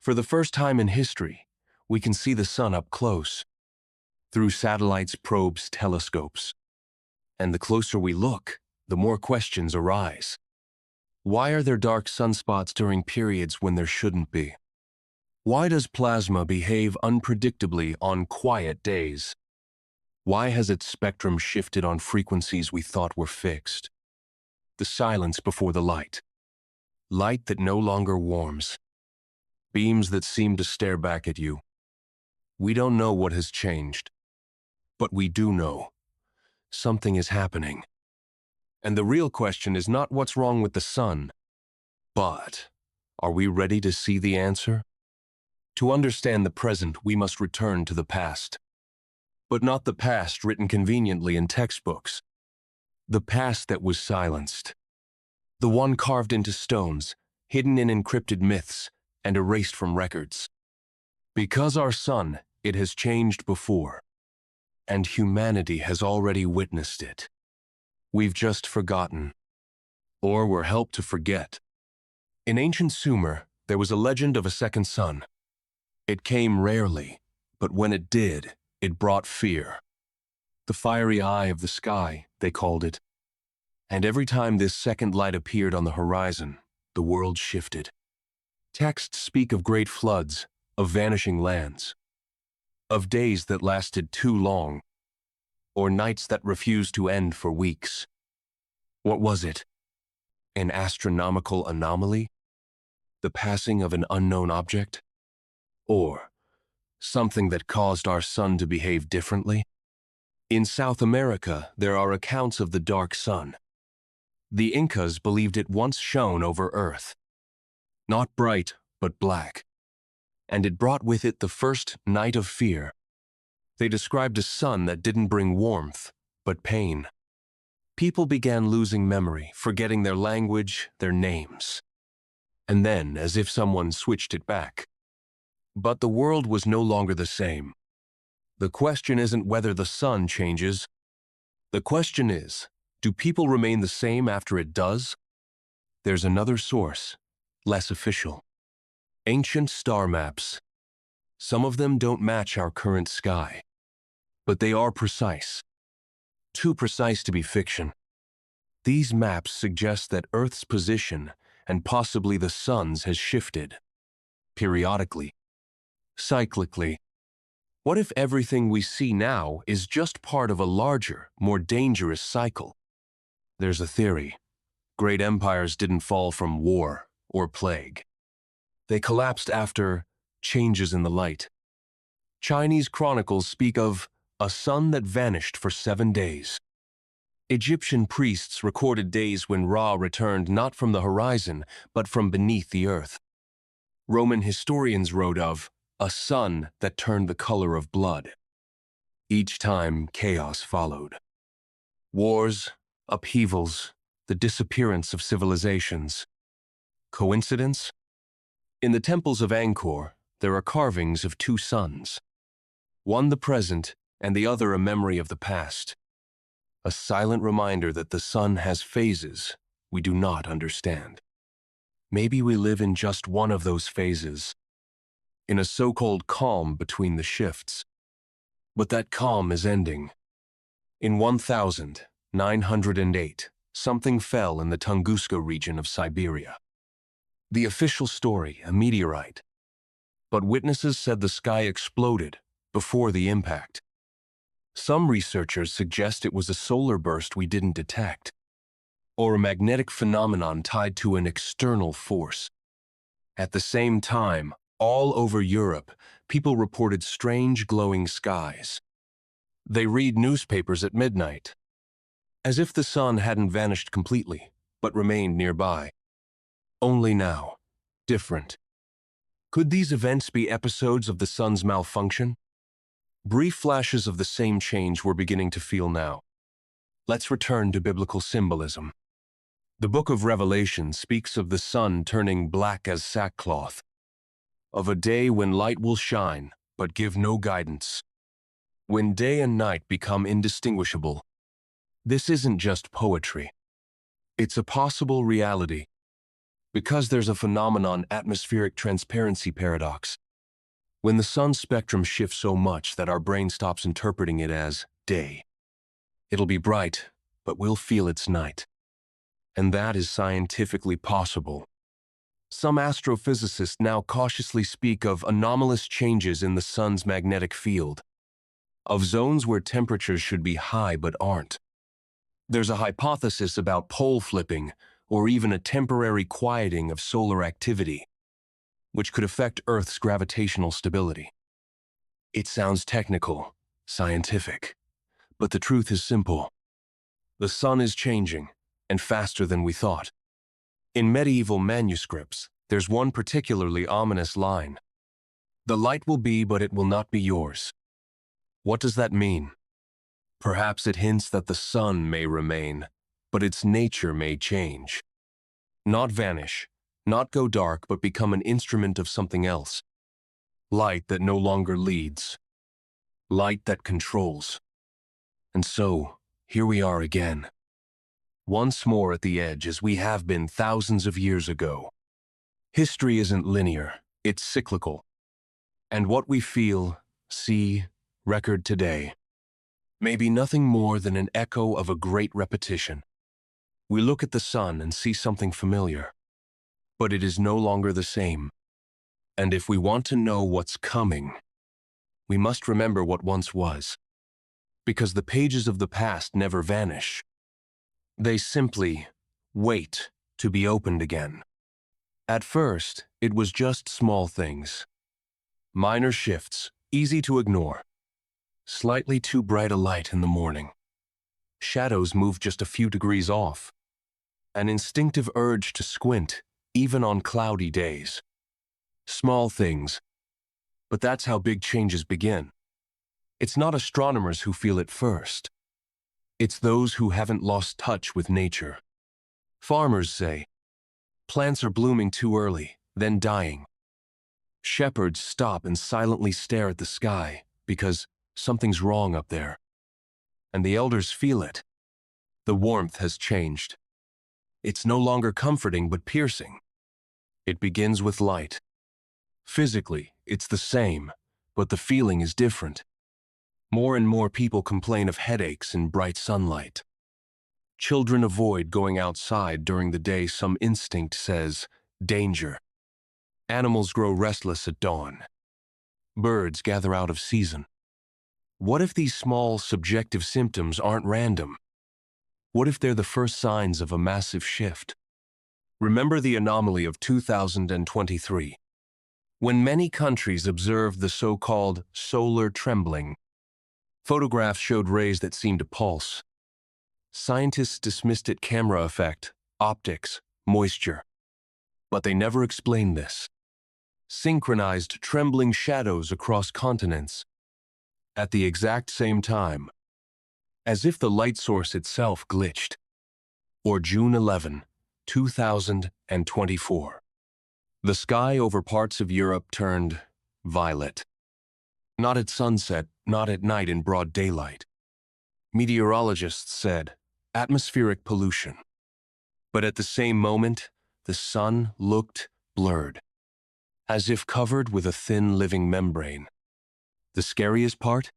Speaker 1: For the first time in history, we can see the sun up close. Through satellites, probes, telescopes. And the closer we look, the more questions arise. Why are there dark sunspots during periods when there shouldn't be? Why does plasma behave unpredictably on quiet days? Why has its spectrum shifted on frequencies we thought were fixed? The silence before the light. Light that no longer warms. Beams that seem to stare back at you. We don't know what has changed. But we do know. Something is happening. And the real question is not what's wrong with the sun, but are we ready to see the answer? To understand the present, we must return to the past. But not the past written conveniently in textbooks. The past that was silenced. The one carved into stones, hidden in encrypted myths, and erased from records. Because our sun, it has changed before. And humanity has already witnessed it. We've just forgotten. Or were helped to forget. In ancient Sumer, there was a legend of a second sun. It came rarely, but when it did, it brought fear. The fiery eye of the sky, they called it. And every time this second light appeared on the horizon, the world shifted. Texts speak of great floods, of vanishing lands, of days that lasted too long, or nights that refused to end for weeks. What was it? An astronomical anomaly? The passing of an unknown object? Or something that caused our sun to behave differently? In South America, there are accounts of the dark sun. The Incas believed it once shone over Earth. Not bright, but black. And it brought with it the first night of fear. They described a sun that didn't bring warmth, but pain. People began losing memory, forgetting their language, their names. And then, as if someone switched it back. But the world was no longer the same. The question isn't whether the sun changes. The question is, do people remain the same after it does? There's another source, less official. Ancient star maps. Some of them don't match our current sky. But they are precise. Too precise to be fiction. These maps suggest that Earth's position, and possibly the sun's, has shifted. Periodically. Cyclically. What if everything we see now is just part of a larger, more dangerous cycle? There's a theory. Great empires didn't fall from war or plague. They collapsed after changes in the light. Chinese chronicles speak of a sun that vanished for 7 days. Egyptian priests recorded days when Ra returned not from the horizon, but from beneath the earth. Roman historians wrote of a sun that turned the color of blood. Each time, chaos followed. Wars, upheavals, the disappearance of civilizations. Coincidence? In the temples of Angkor, there are carvings of 2 suns. One the present, and the other a memory of the past. A silent reminder that the sun has phases we do not understand. Maybe we live in just one of those phases, in a so-called calm between the shifts. But that calm is ending. In 1908, something fell in the Tunguska region of Siberia. The official story, a meteorite. But witnesses said the sky exploded before the impact. Some researchers suggest it was a solar burst we didn't detect, or a magnetic phenomenon tied to an external force. At the same time, all over Europe, people reported strange glowing skies. They read newspapers at midnight, as if the sun hadn't vanished completely, but remained nearby. Only now, different. Could these events be episodes of the sun's malfunction? Brief flashes of the same change we're beginning to feel now. Let's return to biblical symbolism. The book of Revelation speaks of the sun turning black as sackcloth, of a day when light will shine, but give no guidance, when day and night become indistinguishable. This isn't just poetry. It's a possible reality, because there's a phenomenon, atmospheric transparency paradox. When the sun's spectrum shifts so much that our brain stops interpreting it as day, it'll be bright, but we'll feel it's night. And that is scientifically possible. Some astrophysicists now cautiously speak of anomalous changes in the sun's magnetic field, of zones where temperatures should be high but aren't. There's a hypothesis about pole flipping, or even a temporary quieting of solar activity, which could affect Earth's gravitational stability. It sounds technical, scientific, but the truth is simple. The sun is changing, and faster than we thought. In medieval manuscripts, there's one particularly ominous line. The light will be, but it will not be yours. What does that mean? Perhaps it hints that the sun may remain, but its nature may change. Not vanish, not go dark, but become an instrument of something else. Light that no longer leads. Light that controls. And so, here we are again. Once more at the edge, as we have been thousands of years ago. History isn't linear, it's cyclical. And what we feel, see, record today may be nothing more than an echo of a great repetition. We look at the sun and see something familiar. But it is no longer the same. And if we want to know what's coming, we must remember what once was. Because the pages of the past never vanish. They simply wait to be opened again. At first, it was just small things. Minor shifts, easy to ignore. Slightly too bright a light in the morning. Shadows move just a few degrees off. An instinctive urge to squint, even on cloudy days. Small things. But that's how big changes begin. It's not astronomers who feel it first. It's those who haven't lost touch with nature. Farmers say, plants are blooming too early, then dying. Shepherds stop and silently stare at the sky because something's wrong up there. And the elders feel it. The warmth has changed. It's no longer comforting but piercing. It begins with light. Physically, it's the same, but the feeling is different. More and more people complain of headaches in bright sunlight. Children avoid going outside during the day. Some instinct says, danger. Animals grow restless at dawn. Birds gather out of season. What if these small, subjective symptoms aren't random? What if they're the first signs of a massive shift? Remember the anomaly of 2023, when many countries observed the so-called solar trembling. Photographs showed rays that seemed to pulse. Scientists dismissed it: camera effect, optics, moisture. But they never explained this. Synchronized trembling shadows across continents at the exact same time, as if the light source itself glitched. Or June 11, 2024. The sky over parts of Europe turned violet. Not at sunset, not at night in broad daylight. Meteorologists said, atmospheric pollution. But at the same moment, the sun looked blurred, as if covered with a thin living membrane. The scariest part?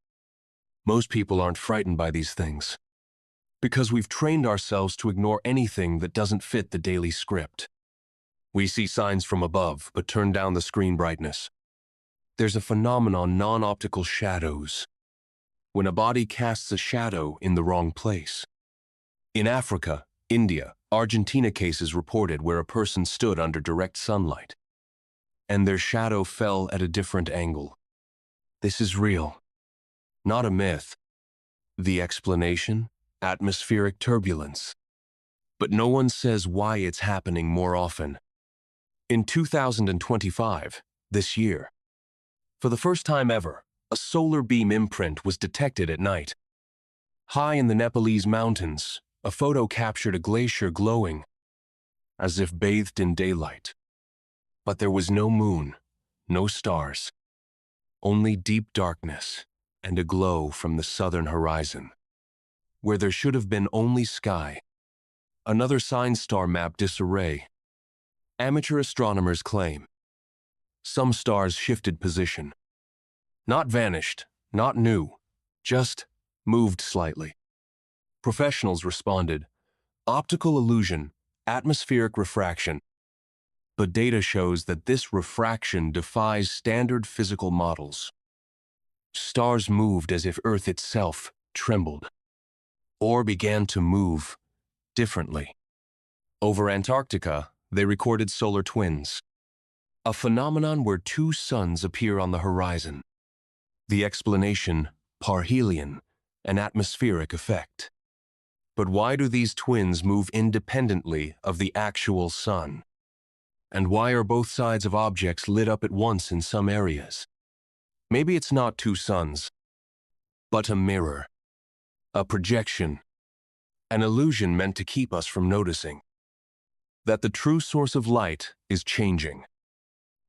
Speaker 1: Most people aren't frightened by these things, because we've trained ourselves to ignore anything that doesn't fit the daily script. We see signs from above, but turn down the screen brightness. There's a phenomenon, non-optical shadows, when a body casts a shadow in the wrong place. In Africa, India, Argentina, cases reported where a person stood under direct sunlight, and their shadow fell at a different angle. This is real, not a myth. The explanation? Atmospheric turbulence. But no one says why it's happening more often. In 2025, this year, for the first time ever, a solar beam imprint was detected at night. High in the Nepalese mountains, a photo captured a glacier glowing, as if bathed in daylight. But there was no moon, no stars, only deep darkness and a glow from the southern horizon, where there should have been only sky. Another sign: star map disarray. Amateur astronomers claim some stars shifted position. Not vanished, not new, just moved slightly. Professionals responded, optical illusion, atmospheric refraction. But data shows that this refraction defies standard physical models. Stars moved as if Earth itself trembled, or began to move differently. Over Antarctica, they recorded solar twins, a phenomenon where two suns appear on the horizon. The explanation: parhelion, an atmospheric effect. But why do these twins move independently of the actual sun? And why are both sides of objects lit up at once in some areas? Maybe it's not two suns, but a mirror, a projection, an illusion meant to keep us from noticing that the true source of light is changing.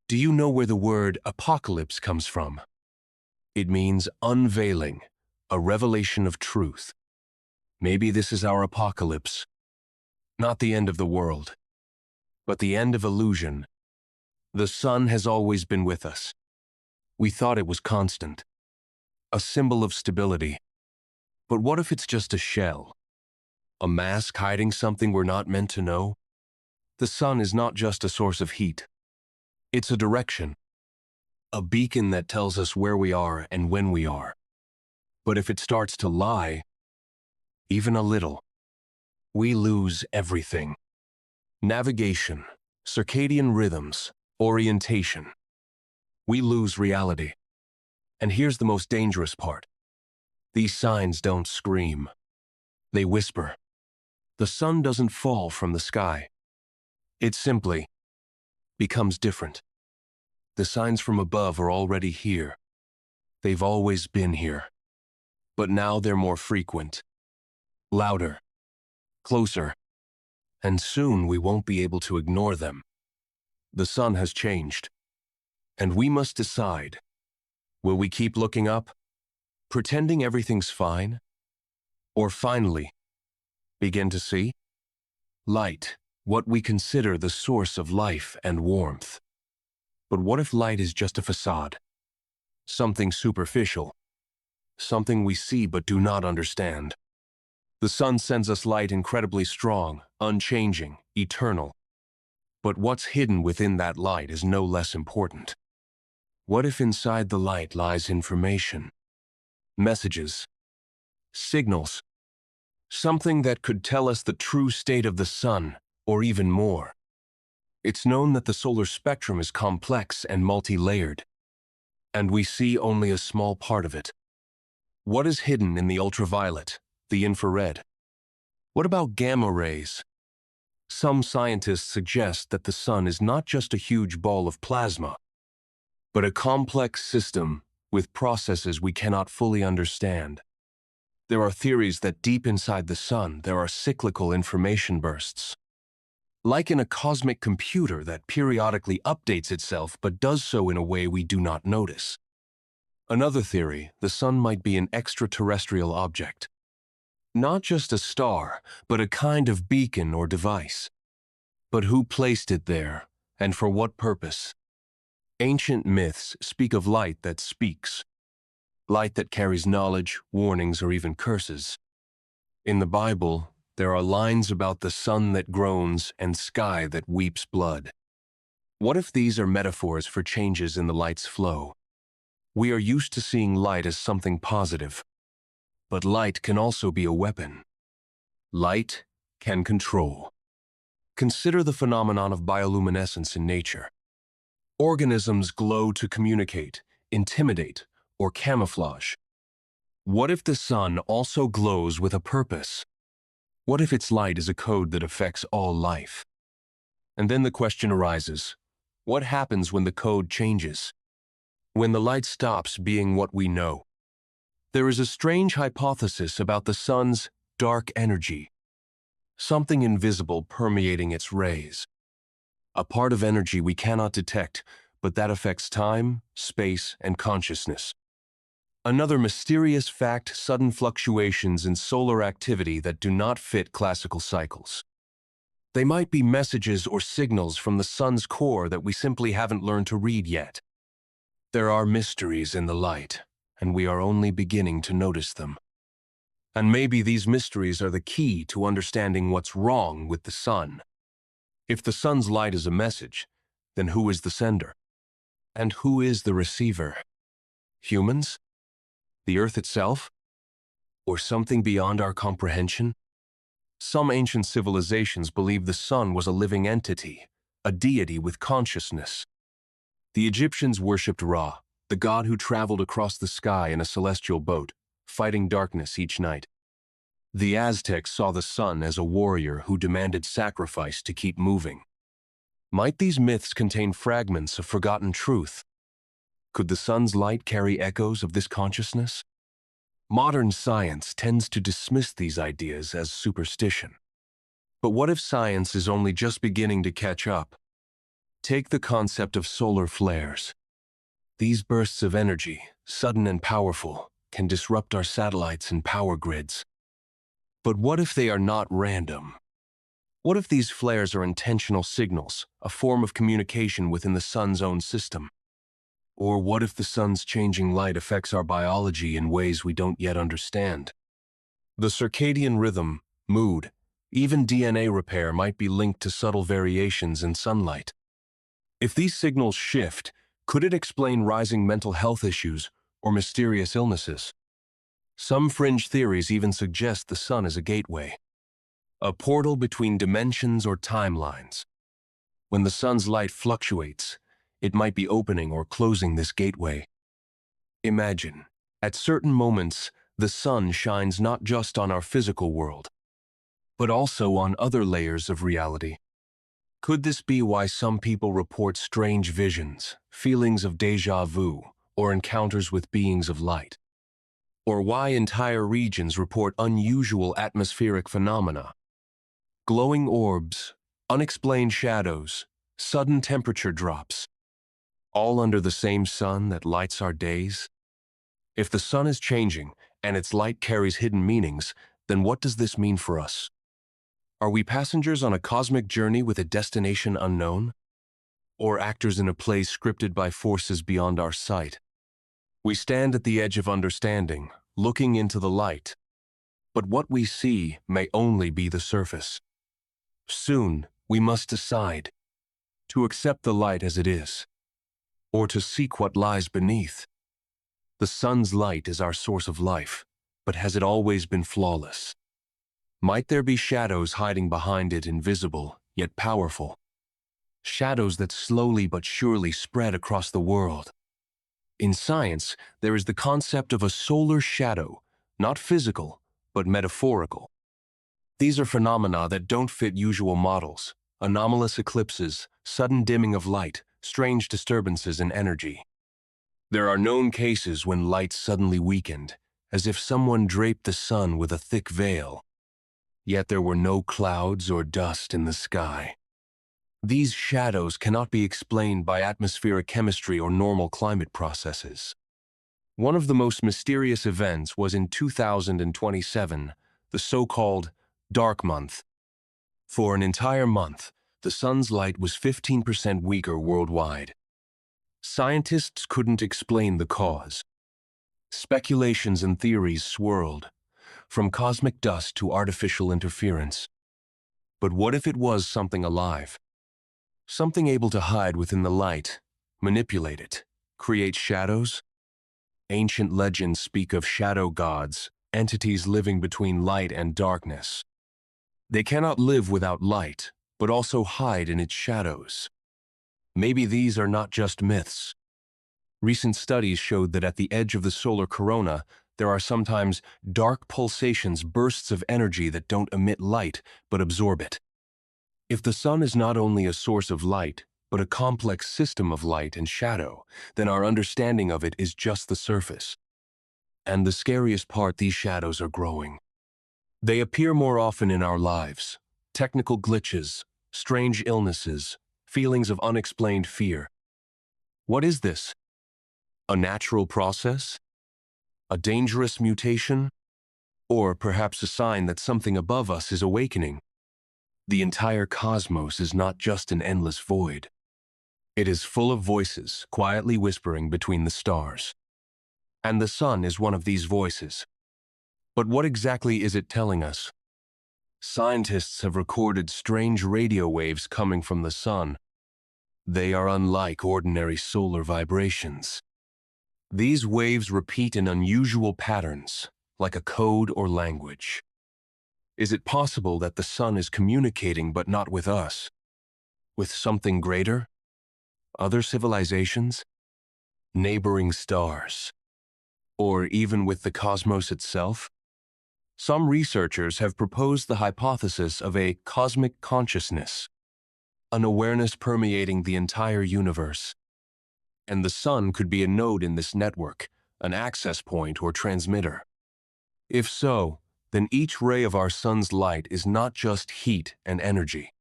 Speaker 1: Do you know where the word apocalypse comes from? It means unveiling, a revelation of truth. Maybe this is our apocalypse. Not the end of the world, but the end of illusion. The sun has always been with us. We thought it was constant, a symbol of stability. But what if it's just a shell? A mask hiding something we're not meant to know? The sun is not just a source of heat. It's a direction, a beacon that tells us where we are and when we are. But if it starts to lie, even a little, we lose everything. Navigation, circadian rhythms, orientation. We lose reality. And here's the most dangerous part. These signs don't scream. They whisper. The sun doesn't fall from the sky. It simply becomes different. The signs from above are already here. They've always been here. But now they're more frequent, louder, closer, and soon we won't be able to ignore them. The sun has changed, and we must decide. Will we keep looking up, pretending everything's fine, or finally begin to see? Light, what we consider the source of life and warmth. But what if light is just a facade? Something superficial, something we see but do not understand. The sun sends us light incredibly strong, unchanging, eternal. But what's hidden within that light is no less important. What if inside the light lies information, messages, signals, something that could tell us the true state of the sun, or even more? It's known that the solar spectrum is complex and multi-layered, and we see only a small part of it. What is hidden in the ultraviolet, the infrared? What about gamma rays? Some scientists suggest that the sun is not just a huge ball of plasma, but a complex system with processes we cannot fully understand. There are theories that deep inside the sun there are cyclical information bursts, like in a cosmic computer that periodically updates itself but does so in a way we do not notice. Another theory, the sun might be an extraterrestrial object. Not just a star, but a kind of beacon or device. But who placed it there, and for what purpose? Ancient myths speak of light that speaks, light that carries knowledge, warnings, or even curses. In the Bible, there are lines about the sun that groans and sky that weeps blood. What if these are metaphors for changes in the light's flow? We are used to seeing light as something positive, but light can also be a weapon. Light can control. Consider the phenomenon of bioluminescence in nature. Organisms glow to communicate, intimidate, or camouflage. What if the sun also glows with a purpose? What if its light is a code that affects all life? And then the question arises, what happens when the code changes? When the light stops being what we know? There is a strange hypothesis about the sun's dark energy, something invisible permeating its rays. A part of energy we cannot detect, but that affects time, space, and consciousness. Another mysterious fact, sudden fluctuations in solar activity that do not fit classical cycles. They might be messages or signals from the sun's core that we simply haven't learned to read yet. There are mysteries in the light, and we are only beginning to notice them. And maybe these mysteries are the key to understanding what's wrong with the sun. If the sun's light is a message, then who is the sender? And who is the receiver? Humans? The earth itself? Or something beyond our comprehension? Some ancient civilizations believed the sun was a living entity, a deity with consciousness. The Egyptians worshipped Ra, the god who traveled across the sky in a celestial boat, fighting darkness each night. The Aztecs saw the sun as a warrior who demanded sacrifice to keep moving. Might these myths contain fragments of forgotten truth? Could the sun's light carry echoes of this consciousness? Modern science tends to dismiss these ideas as superstition. But what if science is only just beginning to catch up? Take the concept of solar flares. These bursts of energy, sudden and powerful, can disrupt our satellites and power grids. But what if they are not random? What if these flares are intentional signals, a form of communication within the sun's own system? Or what if the sun's changing light affects our biology in ways we don't yet understand? The circadian rhythm, mood, Even DNA repair might be linked to subtle variations in sunlight. If these signals shift, could it explain rising mental health issues or mysterious illnesses? Some fringe theories even suggest the sun is a gateway, a portal between dimensions or timelines. When the sun's light fluctuates, it might be opening or closing this gateway. Imagine, at certain moments, the sun shines not just on our physical world, but also on other layers of reality. Could this be why some people report strange visions, feelings of déjà vu, or encounters with beings of light? Or why entire regions report unusual atmospheric phenomena? Glowing orbs, unexplained shadows, sudden temperature drops, all under the same sun that lights our days? If the sun is changing and its light carries hidden meanings, then what does this mean for us? Are we passengers on a cosmic journey with a destination unknown? Or actors in a play scripted by forces beyond our sight? We stand at the edge of understanding, looking into the light. But what we see may only be the surface. Soon, we must decide to accept the light as it is, or to seek what lies beneath. The sun's light is our source of life, but has it always been flawless? Might there be shadows hiding behind it, invisible, yet powerful? Shadows that slowly but surely spread across the world. In science, there is the concept of a solar shadow, not physical, but metaphorical. These are phenomena that don't fit usual models: anomalous eclipses, sudden dimming of light, strange disturbances in energy. There are known cases when light suddenly weakened, as if someone draped the sun with a thick veil. Yet there were no clouds or dust in the sky. These shadows cannot be explained by atmospheric chemistry or normal climate processes. One of the most mysterious events was in 2027, the so-called dark month. For an entire month, the sun's light was 15% weaker worldwide. Scientists couldn't explain the cause. Speculations and theories swirled, from cosmic dust to artificial interference. But what if it was something alive? Something able to hide within the light, manipulate it, create shadows? Ancient legends speak of shadow gods, entities living between light and darkness. They cannot live without light, but also hide in its shadows. Maybe these are not just myths. Recent studies showed that at the edge of the solar corona, there are sometimes dark pulsations, bursts of energy that don't emit light, but absorb it. If the sun is not only a source of light, but a complex system of light and shadow, then our understanding of it is just the surface. And the scariest part, these shadows are growing. They appear more often in our lives: technical glitches, strange illnesses, feelings of unexplained fear. What is this? A natural process? A dangerous mutation? Or perhaps a sign that something above us is awakening? The entire cosmos is not just an endless void. It is full of voices, quietly whispering between the stars. And the sun is one of these voices. But what exactly is it telling us? Scientists have recorded strange radio waves coming from the sun. They are unlike ordinary solar vibrations. These waves repeat in unusual patterns, like a code or language. Is it possible that the sun is communicating, but not with us? With something greater? Other civilizations? Neighboring stars? Or even with the cosmos itself? Some researchers have proposed the hypothesis of a cosmic consciousness, an awareness permeating the entire universe. And the sun could be a node in this network, an access point or transmitter. If so, then each ray of our sun's light is not just heat and energy.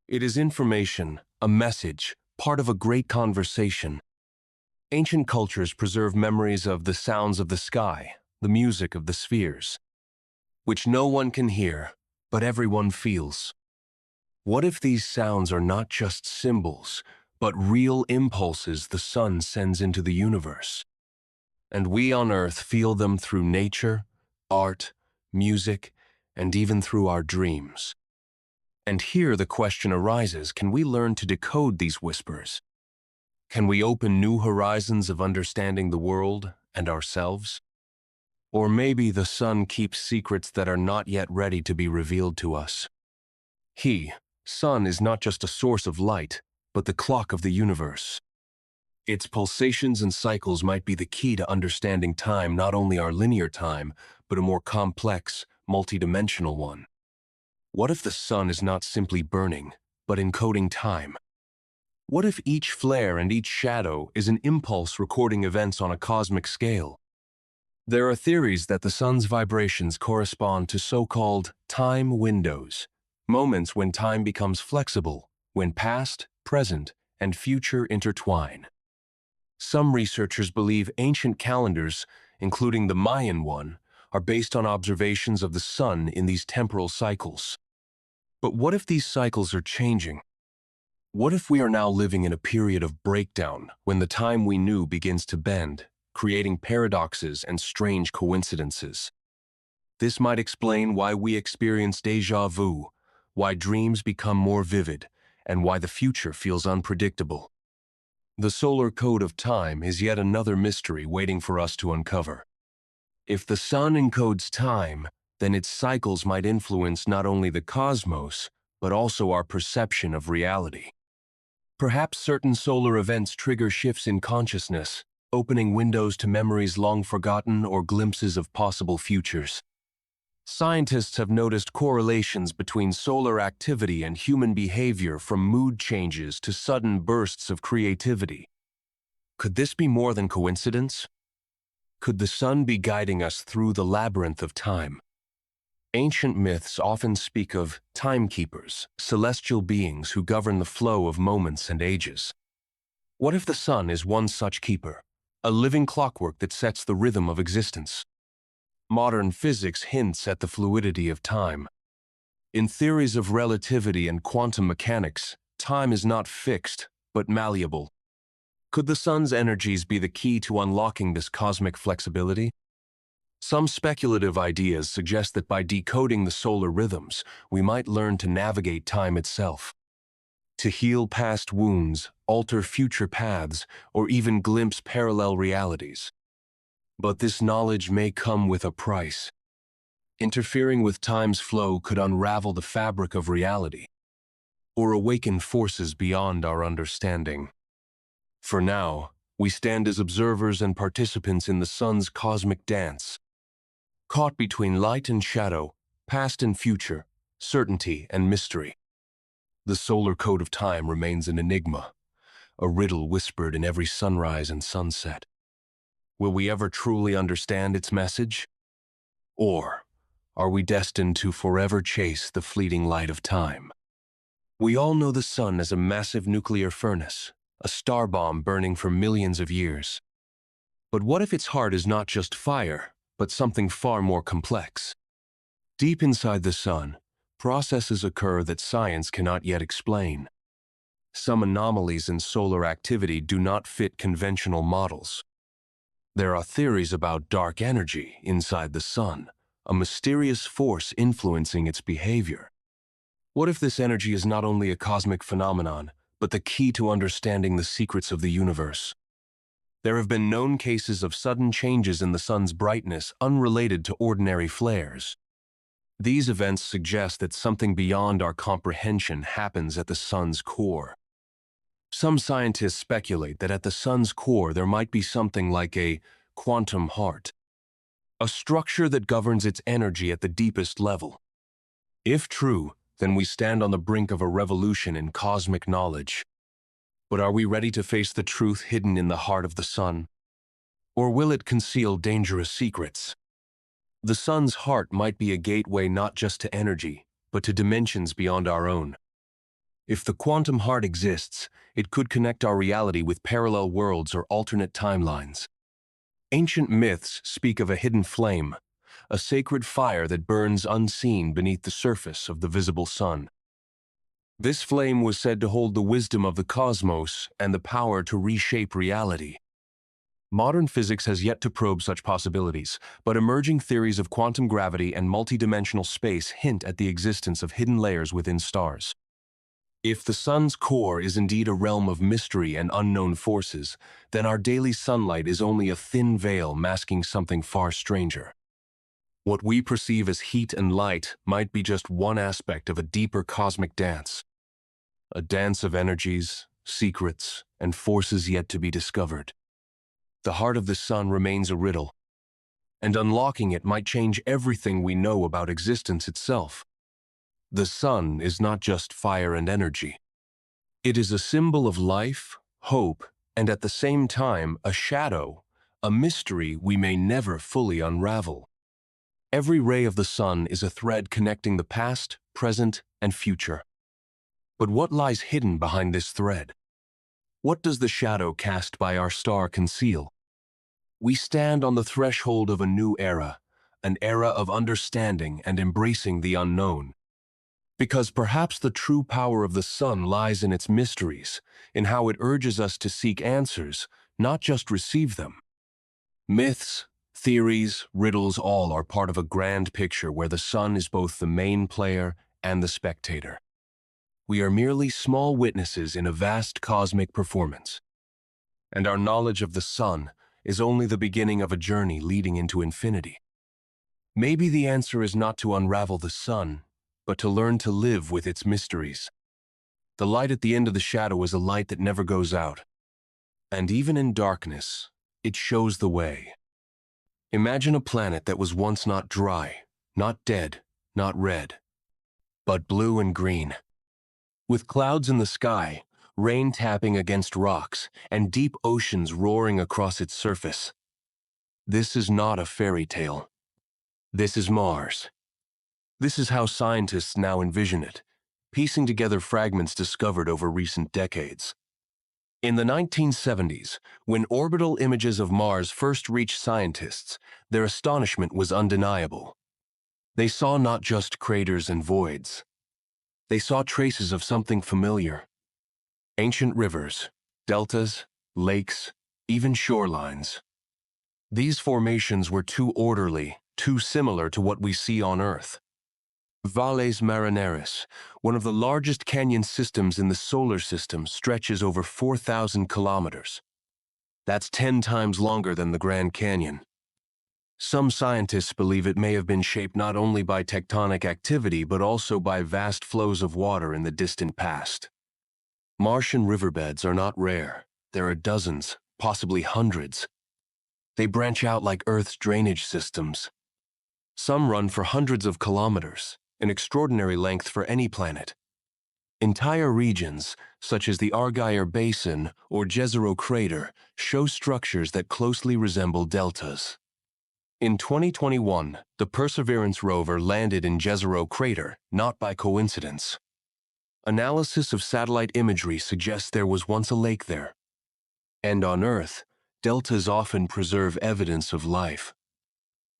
Speaker 1: It is information, a message, part of a great conversation. Ancient cultures preserve memories of the sounds of the sky, the music of the spheres, which no one can hear, but everyone feels. What if these sounds are not just symbols, but real impulses the sun sends into the universe? And we on Earth feel them through nature, art, music, and even through our dreams. And here the question arises, can we learn to decode these whispers? Can we open new horizons of understanding the world and ourselves? Or maybe the sun keeps secrets that are not yet ready to be revealed to us. Sun, is not just a source of light, but the clock of the universe. Its pulsations and cycles might be the key to understanding time, not only our linear time, but a more complex, multidimensional one. What if the sun is not simply burning, but encoding time? What if each flare and each shadow is an impulse recording events on a cosmic scale? There are theories that the sun's vibrations correspond to so-called time windows, moments when time becomes flexible, when past, present, and future intertwine. Some researchers believe ancient calendars, including the Mayan one, are based on observations of the sun in these temporal cycles. But what if these cycles are changing? What if we are now living in a period of breakdown when the time we knew begins to bend, creating paradoxes and strange coincidences? This might explain why we experience déjà vu, why dreams become more vivid, and why the future feels unpredictable. The solar code of time is yet another mystery waiting for us to uncover. If the sun encodes time, then its cycles might influence not only the cosmos, but also our perception of reality. Perhaps certain solar events trigger shifts in consciousness, opening windows to memories long forgotten or glimpses of possible futures. Scientists have noticed correlations between solar activity and human behavior, from mood changes to sudden bursts of creativity. Could this be more than coincidence? Could the sun be guiding us through the labyrinth of time? Ancient myths often speak of timekeepers, celestial beings who govern the flow of moments and ages. What if the sun is one such keeper, a living clockwork that sets the rhythm of existence? Modern physics hints at the fluidity of time. In theories of relativity and quantum mechanics, time is not fixed, but malleable. Could the sun's energies be the key to unlocking this cosmic flexibility? Some speculative ideas suggest that by decoding the solar rhythms, we might learn to navigate time itself, to heal past wounds, alter future paths, or even glimpse parallel realities. But this knowledge may come with a price. Interfering with time's flow could unravel the fabric of reality, or awaken forces beyond our understanding. For now, we stand as observers and participants in the sun's cosmic dance, caught between light and shadow, past and future, certainty and mystery. The solar code of time remains an enigma, a riddle whispered in every sunrise and sunset. Will we ever truly understand its message? Or are we destined to forever chase the fleeting light of time? We all know the sun as a massive nuclear furnace, a star bomb burning for millions of years. But what if its heart is not just fire, but something far more complex? Deep inside the sun, processes occur that science cannot yet explain. Some anomalies in solar activity do not fit conventional models. There are theories about dark energy inside the sun, a mysterious force influencing its behavior. What if this energy is not only a cosmic phenomenon, but the key to understanding the secrets of the universe? There have been known cases of sudden changes in the sun's brightness unrelated to ordinary flares. These events suggest that something beyond our comprehension happens at the sun's core. Some scientists speculate that at the sun's core there might be something like a quantum heart, a structure that governs its energy at the deepest level. If true, then we stand on the brink of a revolution in cosmic knowledge. But are we ready to face the truth hidden in the heart of the sun? Or will it conceal dangerous secrets? The sun's heart might be a gateway not just to energy, but to dimensions beyond our own. If the quantum heart exists, it could connect our reality with parallel worlds or alternate timelines. Ancient myths speak of a hidden flame, a sacred fire that burns unseen beneath the surface of the visible sun. This flame was said to hold the wisdom of the cosmos and the power to reshape reality. Modern physics has yet to probe such possibilities, but emerging theories of quantum gravity and multidimensional space hint at the existence of hidden layers within stars. If the sun's core is indeed a realm of mystery and unknown forces, then our daily sunlight is only a thin veil masking something far stranger. What we perceive as heat and light might be just one aspect of a deeper cosmic dance. A dance of energies, secrets, and forces yet to be discovered. The heart of the sun remains a riddle, and unlocking it might change everything we know about existence itself. The sun is not just fire and energy. It is a symbol of life, hope, and at the same time a shadow, a mystery we may never fully unravel. Every ray of the sun is a thread connecting the past, present, and future. But what lies hidden behind this thread? What does the shadow cast by our star conceal? We stand on the threshold of a new era, an era of understanding and embracing the unknown. Because perhaps the true power of the sun lies in its mysteries, in how it urges us to seek answers, not just receive them. Myths, theories, riddles, all are part of a grand picture where the sun is both the main player and the spectator. We are merely small witnesses in a vast cosmic performance. And our knowledge of the sun is only the beginning of a journey leading into infinity. Maybe the answer is not to unravel the sun, but to learn to live with its mysteries. The light at the end of the shadow is a light that never goes out. And even in darkness, it shows the way. Imagine a planet that was once not dry, not dead, not red, but blue and green. With clouds in the sky, rain tapping against rocks, and deep oceans roaring across its surface. This is not a fairy tale. This is Mars. This is how scientists now envision it, piecing together fragments discovered over recent decades. In the 1970s, when orbital images of Mars first reached scientists, their astonishment was undeniable. They saw not just craters and voids. They saw traces of something familiar. Ancient rivers, deltas, lakes, even shorelines. These formations were too orderly, too similar to what we see on Earth. Valles Marineris, one of the largest canyon systems in the solar system, stretches over 4,000 kilometers. That's 10 times longer than the Grand Canyon. Some scientists believe it may have been shaped not only by tectonic activity but also by vast flows of water in the distant past. Martian riverbeds are not rare. There are dozens, possibly hundreds. They branch out like Earth's drainage systems. Some run for hundreds of kilometers, an extraordinary length for any planet. Entire regions, such as the Argyre Basin or Jezero Crater, show structures that closely resemble deltas. In 2021, the Perseverance rover landed in Jezero Crater, not by coincidence. Analysis of satellite imagery suggests there was once a lake there. And on Earth, deltas often preserve evidence of life.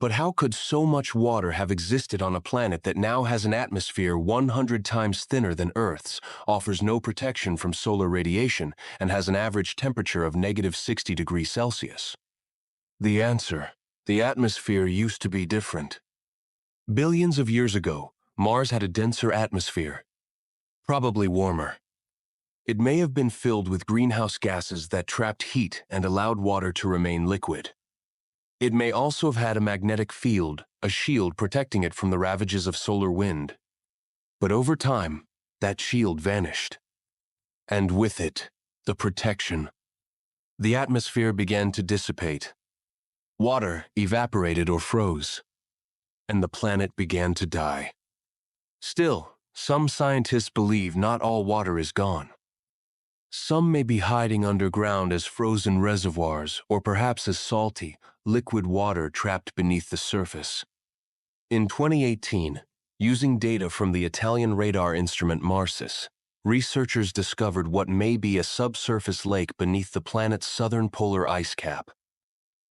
Speaker 1: But how could so much water have existed on a planet that now has an atmosphere 100 times thinner than Earth's, offers no protection from solar radiation, and has an average temperature of -60 degrees Celsius? The answer: the atmosphere used to be different. Billions of years ago, Mars had a denser atmosphere, probably warmer. It may have been filled with greenhouse gases that trapped heat and allowed water to remain liquid. It may also have had a magnetic field, a shield protecting it from the ravages of solar wind. But over time, that shield vanished. And with it, the protection. The atmosphere began to dissipate. Water evaporated or froze. And the planet began to die. Still, some scientists believe not all water is gone. Some may be hiding underground as frozen reservoirs or perhaps as salty, liquid water trapped beneath the surface. In 2018, using data from the Italian radar instrument MARSIS, researchers discovered what may be a subsurface lake beneath the planet's southern polar ice cap.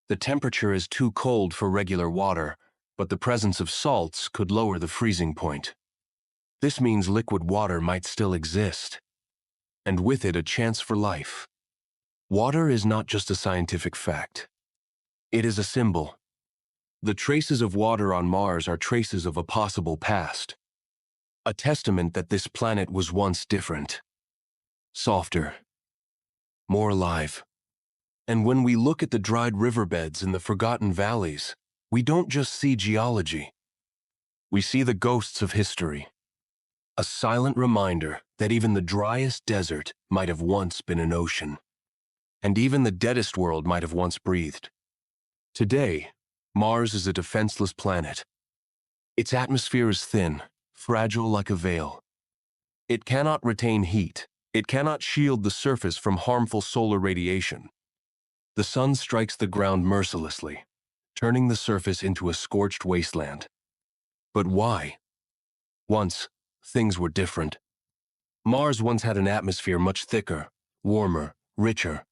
Speaker 1: The temperature is too cold for regular water, but the presence of salts could lower the freezing point. This means liquid water might still exist, and with it a chance for life. Water is not just a scientific fact. It is a symbol. The traces of water on Mars are traces of a possible past, a testament that this planet was once different, softer, more alive. And when we look at the dried riverbeds and the forgotten valleys, we don't just see geology. We see the ghosts of history, a silent reminder that even the driest desert might have once been an ocean, and even the deadest world might have once breathed. Today, Mars is a defenseless planet. Its atmosphere is thin, fragile like a veil. It cannot retain heat. It cannot shield the surface from harmful solar radiation. The sun strikes the ground mercilessly, turning the surface into a scorched wasteland. But why? Once, things were different. Mars once had an atmosphere much thicker, warmer, richer.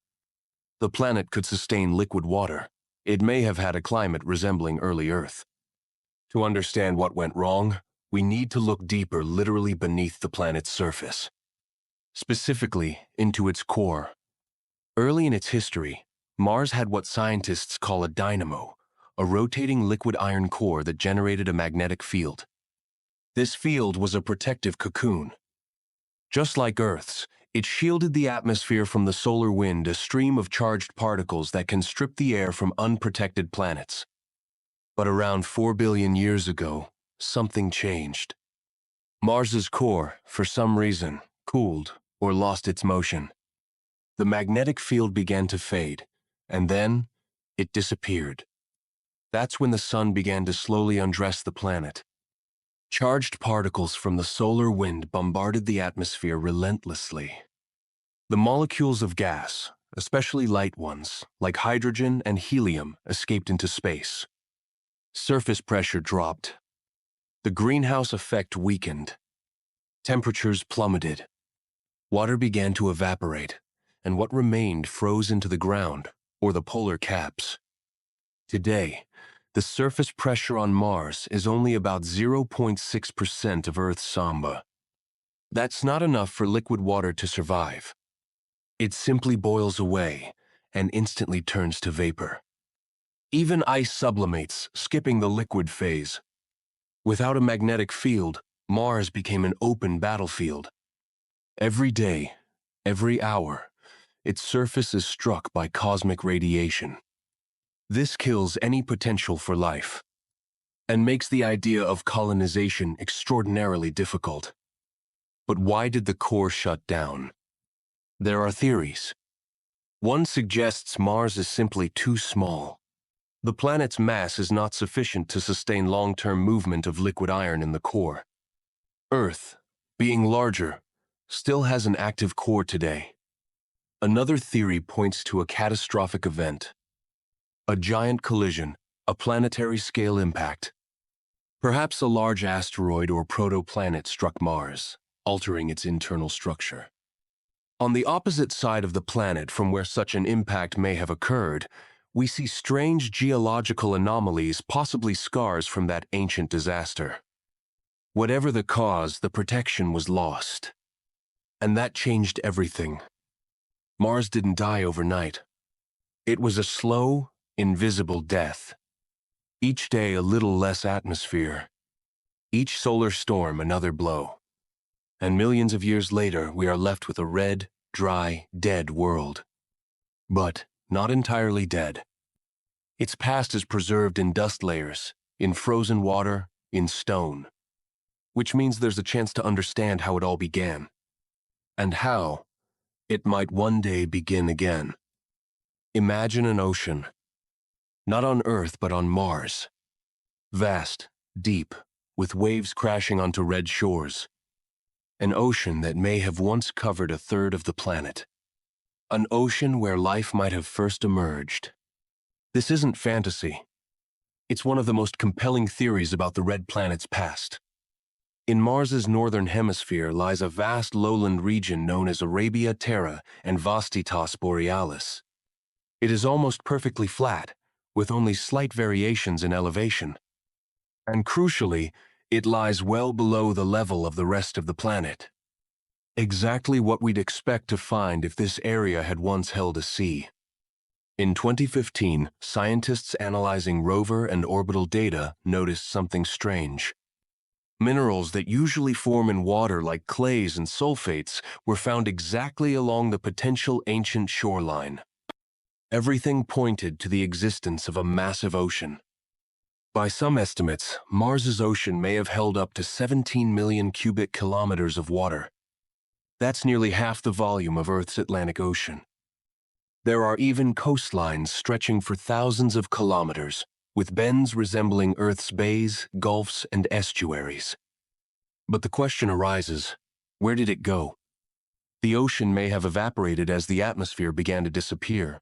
Speaker 1: The planet could sustain liquid water. It may have had a climate resembling early Earth. To understand what went wrong, we need to look deeper, literally beneath the planet's surface. Specifically, into its core. Early in its history, Mars had what scientists call a dynamo, a rotating liquid iron core that generated a magnetic field. This field was a protective cocoon. Just like Earth's, it shielded the atmosphere from the solar wind, a stream of charged particles that can strip the air from unprotected planets. But around 4 billion years ago, something changed. Mars's core, for some reason, cooled or lost its motion. The magnetic field began to fade, and then it disappeared. That's when the sun began to slowly undress the planet. Charged particles from the solar wind bombarded the atmosphere relentlessly. The molecules of gas, especially light ones, like hydrogen and helium, escaped into space. Surface pressure dropped. The greenhouse effect weakened. Temperatures plummeted. Water began to evaporate, and what remained froze into the ground, or the polar caps. Today, the surface pressure on Mars is only about 0.6% of Earth's samba. That's not enough for liquid water to survive. It simply boils away and instantly turns to vapor. Even ice sublimates, skipping the liquid phase. Without a magnetic field, Mars became an open battlefield. Every day, every hour, its surface is struck by cosmic radiation. This kills any potential for life and makes the idea of colonization extraordinarily difficult. But why did the core shut down? There are theories. One suggests Mars is simply too small. The planet's mass is not sufficient to sustain long-term movement of liquid iron in the core. Earth, being larger, still has an active core today. Another theory points to a catastrophic event. A giant collision, a planetary-scale impact. Perhaps a large asteroid or protoplanet struck Mars, altering its internal structure. On the opposite side of the planet from where such an impact may have occurred, we see strange geological anomalies, possibly scars from that ancient disaster. Whatever the cause, the protection was lost. And that changed everything. Mars didn't die overnight. It was a slow, invisible death. Each day a little less atmosphere. Each solar storm another blow. And millions of years later, we are left with a red, dry, dead world. But not entirely dead. Its past is preserved in dust layers, in frozen water, in stone. Which means there's a chance to understand how it all began. And how it might one day begin again. Imagine an ocean. Not on Earth, but on Mars. Vast, deep, with waves crashing onto red shores. An ocean that may have once covered a third of the planet. An ocean where life might have first emerged. This isn't fantasy. It's one of the most compelling theories about the red planet's past. In Mars's northern hemisphere lies a vast lowland region known as Arabia Terra and Vastitas Borealis. It is almost perfectly flat, with only slight variations in elevation. And crucially, it lies well below the level of the rest of the planet. Exactly what we'd expect to find if this area had once held a sea. In 2015, scientists analyzing rover and orbital data noticed something strange. Minerals that usually form in water like clays and sulfates were found exactly along the potential ancient shoreline. Everything pointed to the existence of a massive ocean. By some estimates, Mars's ocean may have held up to 17 million cubic kilometers of water. That's nearly half the volume of Earth's Atlantic Ocean. There are even coastlines stretching for thousands of kilometers, with bends resembling Earth's bays, gulfs, and estuaries. But the question arises, where did it go? The ocean may have evaporated as the atmosphere began to disappear.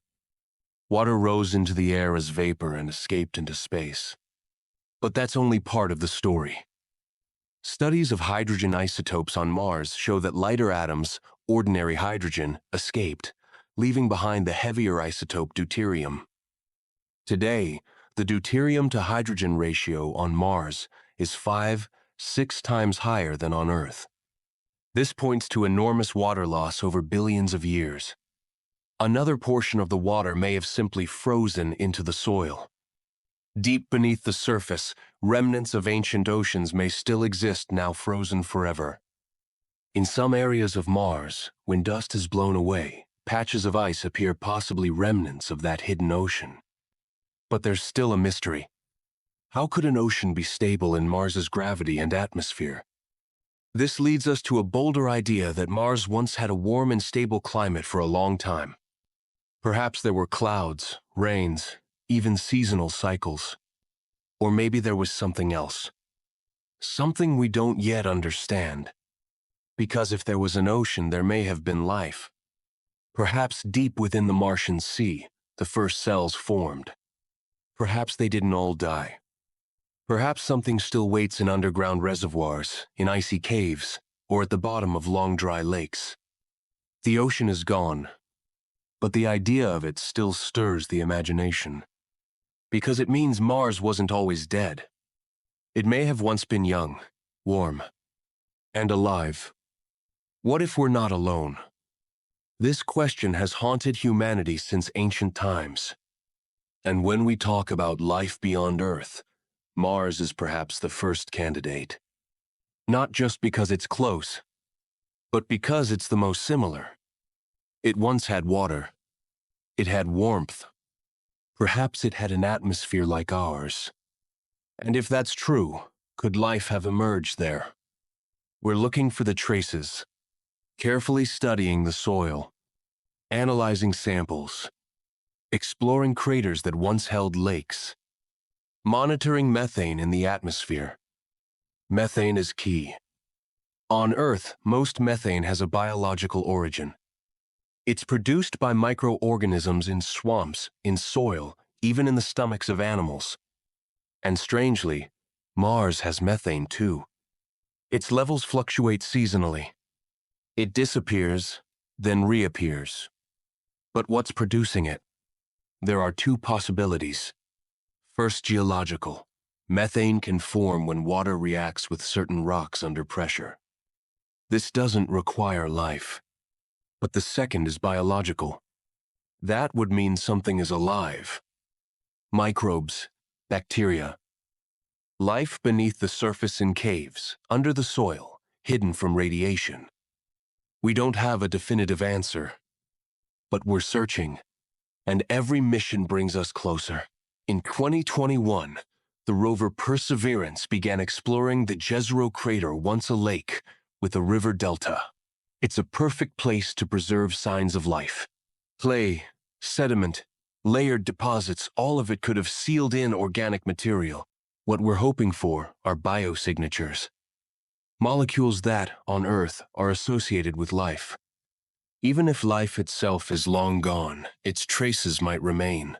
Speaker 1: Water rose into the air as vapor and escaped into space. But that's only part of the story. Studies of hydrogen isotopes on Mars show that lighter atoms, ordinary hydrogen, escaped, leaving behind the heavier isotope deuterium. Today, the deuterium to hydrogen ratio on Mars is 5-6 times higher than on Earth. This points to enormous water loss over billions of years. Another portion of the water may have simply frozen into the soil. Deep beneath the surface, remnants of ancient oceans may still exist now frozen forever. In some areas of Mars, when dust is blown away, patches of ice appear, possibly remnants of that hidden ocean. But there's still a mystery. How could an ocean be stable in Mars's gravity and atmosphere? This leads us to a bolder idea that Mars once had a warm and stable climate for a long time. Perhaps there were clouds, rains, even seasonal cycles. Or maybe there was something else. Something we don't yet understand. Because if there was an ocean, there may have been life. Perhaps deep within the Martian sea, the first cells formed. Perhaps they didn't all die. Perhaps something still waits in underground reservoirs, in icy caves, or at the bottom of long dry lakes. The ocean is gone, but the idea of it still stirs the imagination. Because it means Mars wasn't always dead. It may have once been young, warm, and alive. What if we're not alone? This question has haunted humanity since ancient times. And when we talk about life beyond Earth, Mars is perhaps the first candidate. Not just because it's close, but because it's the most similar. It once had water. It had warmth. Perhaps it had an atmosphere like ours. And if that's true, could life have emerged there? We're looking for the traces, carefully studying the soil, analyzing samples, exploring craters that once held lakes, monitoring methane in the atmosphere. Methane is key. On Earth, most methane has a biological origin. It's produced by microorganisms in swamps, in soil, even in the stomachs of animals. And strangely, Mars has methane too. Its levels fluctuate seasonally. It disappears, then reappears. But what's producing it? There are two possibilities. First, geological. Methane can form when water reacts with certain rocks under pressure. This doesn't require life. But the second is biological. That would mean something is alive. Microbes, bacteria. Life beneath the surface in caves, under the soil, hidden from radiation. We don't have a definitive answer, but we're searching, and every mission brings us closer. In 2021, the rover Perseverance began exploring the Jezero crater, once a lake, with a river delta. It's a perfect place to preserve signs of life. Clay, sediment, layered deposits, all of it could have sealed in organic material. What we're hoping for are biosignatures. Molecules that, on Earth, are associated with life. Even if life itself is long gone, its traces might remain.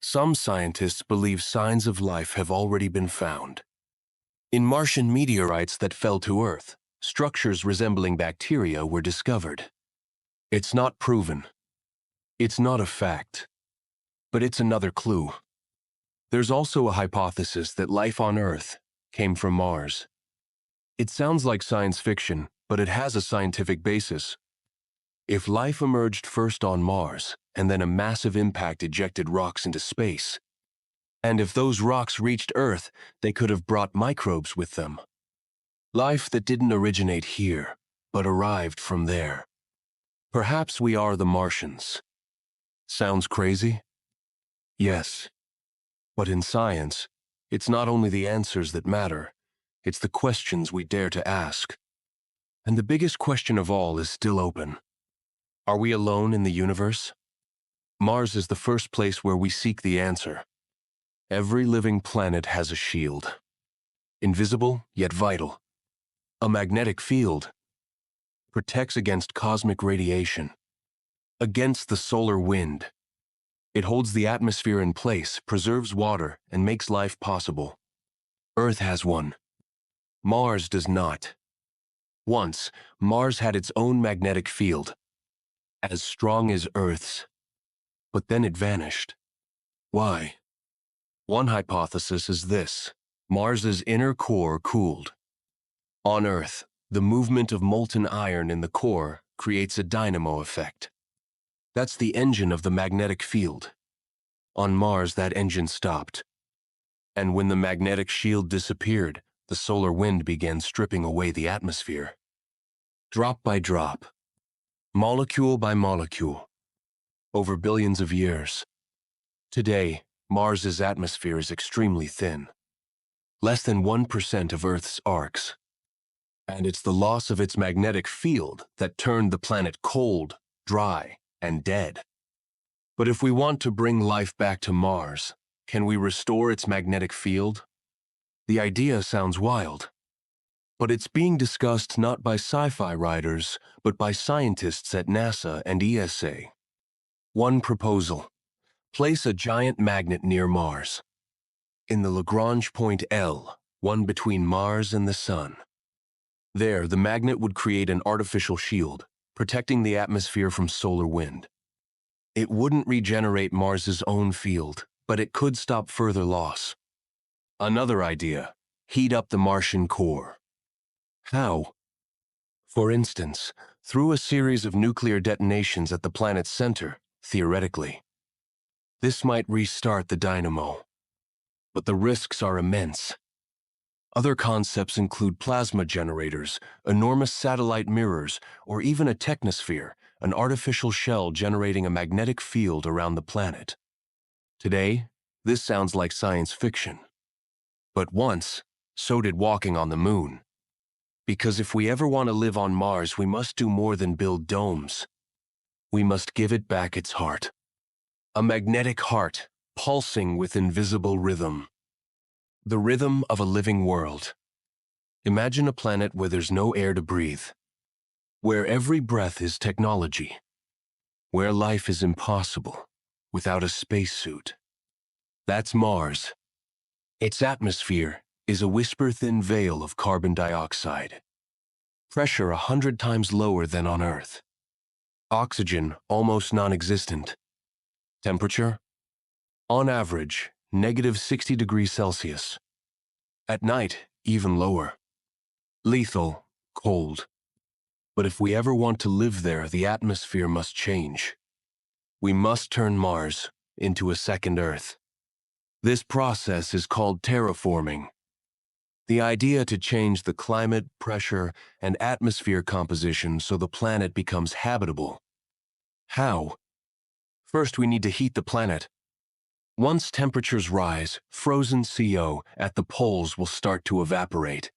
Speaker 1: Some scientists believe signs of life have already been found. In Martian meteorites that fell to Earth, structures resembling bacteria were discovered. It's not proven. It's not a fact. But it's another clue. There's also a hypothesis that life on Earth came from Mars. It sounds like science fiction, but it has a scientific basis. If life emerged first on Mars, and then a massive impact ejected rocks into space, and if those rocks reached Earth, they could have brought microbes with them. Life that didn't originate here, but arrived from there. Perhaps we are the Martians. Sounds crazy? Yes. But in science, it's not only the answers that matter, it's the questions we dare to ask. And the biggest question of all is still open. Are we alone in the universe? Mars is the first place where we seek the answer. Every living planet has a shield. Invisible, yet vital. A magnetic field. Protects against cosmic radiation. Against the solar wind. It holds the atmosphere in place, preserves water, and makes life possible. Earth has one. Mars does not. Once, Mars had its own magnetic field, as strong as Earth's. But then it vanished. Why? One hypothesis is this: Mars's inner core cooled. On Earth, the movement of molten iron in the core creates a dynamo effect. That's the engine of the magnetic field. On Mars, that engine stopped. And when the magnetic shield disappeared, the solar wind began stripping away the atmosphere. Drop by drop, molecule by molecule, over billions of years. Today, Mars's atmosphere is extremely thin, less than 1% of Earth's arcs. And it's the loss of its magnetic field that turned the planet cold, dry, and dead. But if we want to bring life back to Mars, can we restore its magnetic field? The idea sounds wild, but it's being discussed not by sci-fi writers, but by scientists at NASA and ESA. One proposal: place a giant magnet near Mars, in the Lagrange point L, one between Mars and the Sun. There, the magnet would create an artificial shield, protecting the atmosphere from solar wind. It wouldn't regenerate Mars's own field, but it could stop further loss. Another idea: heat up the Martian core. How? For instance, through a series of nuclear detonations at the planet's center, theoretically. This might restart the dynamo. But the risks are immense. Other concepts include plasma generators, enormous satellite mirrors, or even a technosphere, an artificial shell generating a magnetic field around the planet. Today, this sounds like science fiction. But once, so did walking on the moon. Because if we ever want to live on Mars, we must do more than build domes. We must give it back its heart. A magnetic heart, pulsing with invisible rhythm. The rhythm of a living world. Imagine a planet where there's no air to breathe, where every breath is technology, where life is impossible without a spacesuit. That's Mars. Its atmosphere is a whisper-thin veil of carbon dioxide. Pressure 100 times lower than on Earth. Oxygen almost non-existent. Temperature? On average, -60 degrees Celsius. At night, even lower. Lethal, cold. But if we ever want to live there, the atmosphere must change. We must turn Mars into a second Earth. This process is called terraforming. The idea to change the climate, pressure, and atmosphere composition so the planet becomes habitable. How? First, we need to heat the planet. Once temperatures rise, frozen CO at the poles will start to evaporate.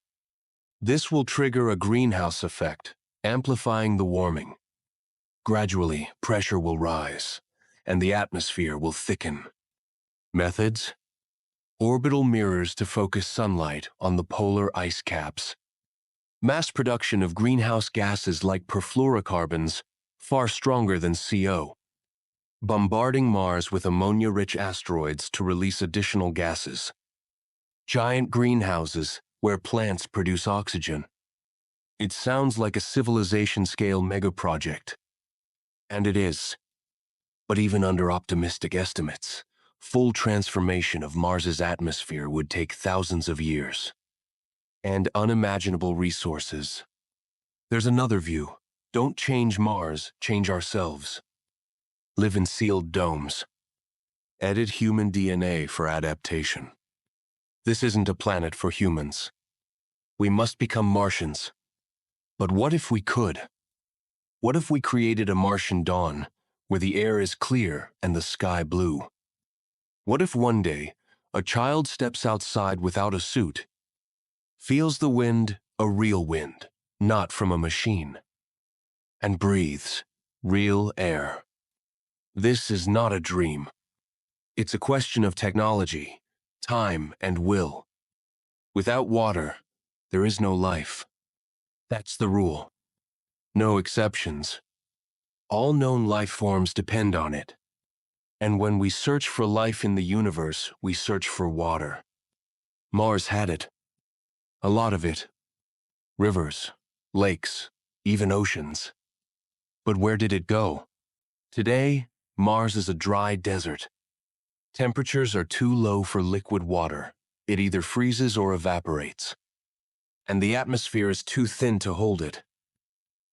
Speaker 1: This will trigger a greenhouse effect, amplifying the warming. Gradually, pressure will rise, and the atmosphere will thicken. Methods? Orbital mirrors to focus sunlight on the polar ice caps. Mass production of greenhouse gases like perfluorocarbons, far stronger than CO. Bombarding Mars with ammonia-rich asteroids to release additional gases. Giant greenhouses where plants produce oxygen. It sounds like a civilization-scale megaproject. And it is. But even under optimistic estimates, full transformation of Mars's atmosphere would take thousands of years. And unimaginable resources. There's another view. Don't change Mars, change ourselves. Live in sealed domes. Edit human DNA for adaptation. This isn't a planet for humans. We must become Martians. But what if we could? What if we created a Martian dawn, where the air is clear and the sky blue? What if one day, a child steps outside without a suit, feels the wind, a real wind, not from a machine, and breathes real air? This is not a dream. It's a question of technology, time, and will. Without water, there is no life. That's the rule. No exceptions. All known life forms depend on it. And when we search for life in the universe, we search for water. Mars had it. A lot of it. Rivers, lakes, even oceans. But where did it go? Today, Mars is a dry desert. Temperatures are too low for liquid water. It either freezes or evaporates. And the atmosphere is too thin to hold it.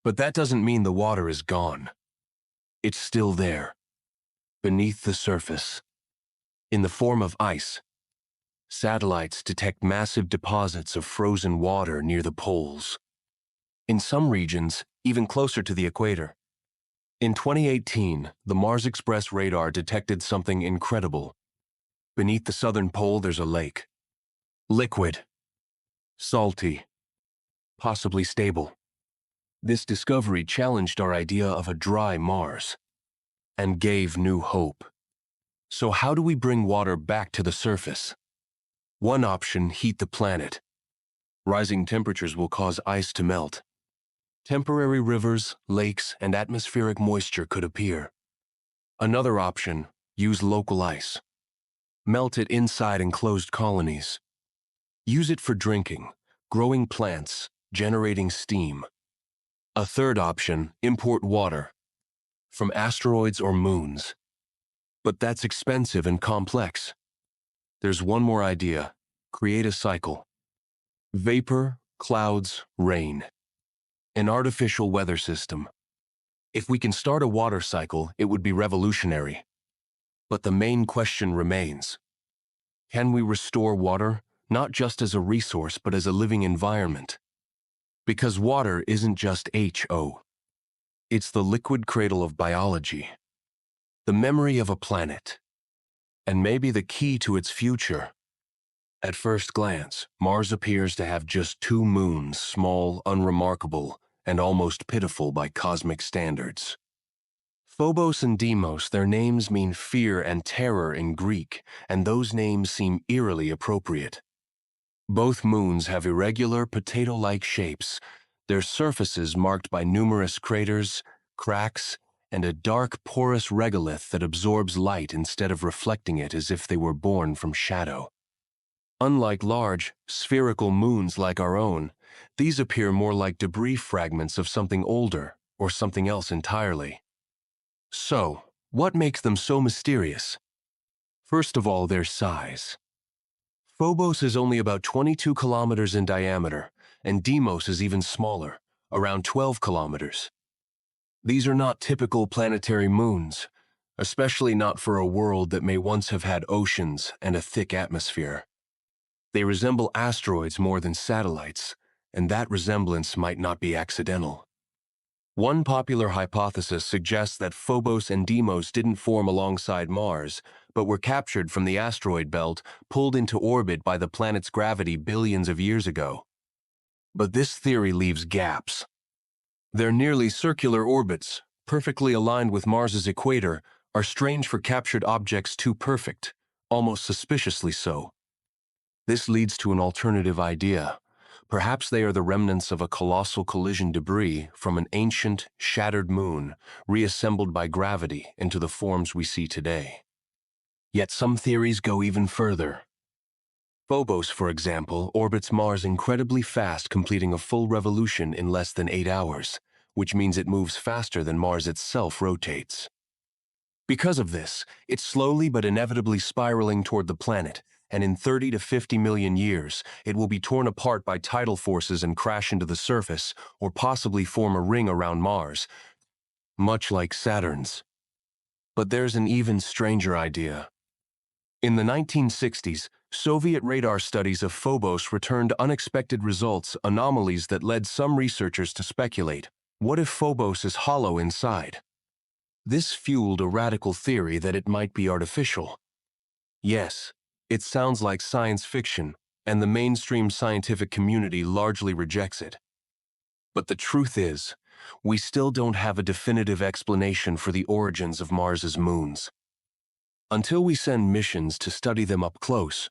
Speaker 1: But that doesn't mean the water is gone. It's still there, beneath the surface, in the form of ice. Satellites detect massive deposits of frozen water near the poles. In some regions, even closer to the equator. In 2018, the Mars Express radar detected something incredible. Beneath the southern pole, there's a lake. Liquid. Salty. Possibly stable. This discovery challenged our idea of a dry Mars and gave new hope. So how do we bring water back to the surface? One option: heat the planet. Rising temperatures will cause ice to melt. Temporary rivers, lakes, and atmospheric moisture could appear. Another option: use local ice. Melt it inside enclosed colonies. Use it for drinking, growing plants, generating steam. A third option: import water from asteroids or moons. But that's expensive and complex. There's one more idea: create a cycle. Vapor, clouds, rain. An artificial weather system. If we can start a water cycle, it would be revolutionary. But the main question remains: can we restore water, not just as a resource, but as a living environment? Because water isn't just H2O. It's the liquid cradle of biology, the memory of a planet, and maybe the key to its future. At first glance, Mars appears to have just 2 moons, small, unremarkable, and almost pitiful by cosmic standards. Phobos and Deimos, their names mean fear and terror in Greek, and those names seem eerily appropriate. Both moons have irregular, potato-like shapes, their surfaces marked by numerous craters, cracks, and a dark, porous regolith that absorbs light instead of reflecting it as if they were born from shadow. Unlike large, spherical moons like our own, these appear more like debris fragments of something older or something else entirely. So, what makes them so mysterious? First of all, their size. Phobos is only about 22 kilometers in diameter, and Deimos is even smaller, around 12 kilometers. These are not typical planetary moons, especially not for a world that may once have had oceans and a thick atmosphere. They resemble asteroids more than satellites, and that resemblance might not be accidental. One popular hypothesis suggests that Phobos and Deimos didn't form alongside Mars, but were captured from the asteroid belt, pulled into orbit by the planet's gravity billions of years ago. But this theory leaves gaps. Their nearly circular orbits, perfectly aligned with Mars's equator, are strange for captured objects too perfect, almost suspiciously so. This leads to an alternative idea. Perhaps they are the remnants of a colossal collision debris from an ancient, shattered moon, reassembled by gravity into the forms we see today. Yet some theories go even further. Phobos, for example, orbits Mars incredibly fast, completing a full revolution in less than 8 hours, which means it moves faster than Mars itself rotates. Because of this, it's slowly but inevitably spiraling toward the planet, and in 30 to 50 million years, it will be torn apart by tidal forces and crash into the surface, or possibly form a ring around Mars, much like Saturn's. But there's an even stranger idea. In the 1960s, Soviet radar studies of Phobos returned unexpected results, anomalies that led some researchers to speculate, what if Phobos is hollow inside? This fueled a radical theory that it might be artificial. Yes, it sounds like science fiction, and the mainstream scientific community largely rejects it. But the truth is, we still don't have a definitive explanation for the origins of Mars's moons. Until we send missions to study them up close,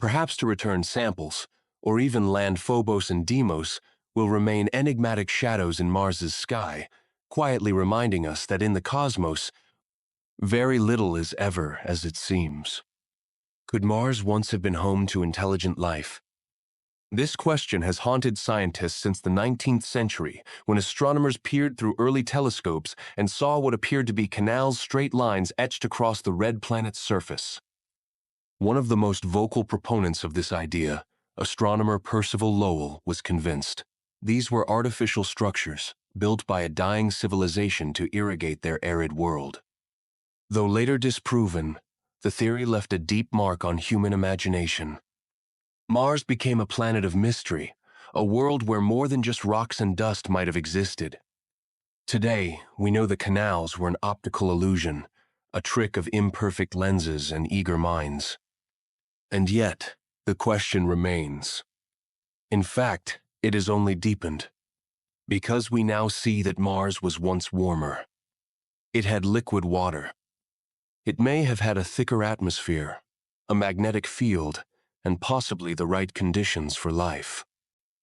Speaker 1: perhaps to return samples, or even land Phobos and Deimos, will remain enigmatic shadows in Mars's sky, quietly reminding us that in the cosmos, very little is ever as it seems. Could Mars once have been home to intelligent life? This question has haunted scientists since the 19th century, when astronomers peered through early telescopes and saw what appeared to be canals, straight lines etched across the red planet's surface. One of the most vocal proponents of this idea, astronomer Percival Lowell, was convinced. These were artificial structures, built by a dying civilization to irrigate their arid world. Though later disproven, the theory left a deep mark on human imagination. Mars became a planet of mystery, a world where more than just rocks and dust might have existed. Today, we know the canals were an optical illusion, a trick of imperfect lenses and eager minds. And yet, the question remains. In fact, it is only deepened. Because we now see that Mars was once warmer. It had liquid water. It may have had a thicker atmosphere, a magnetic field, and possibly the right conditions for life.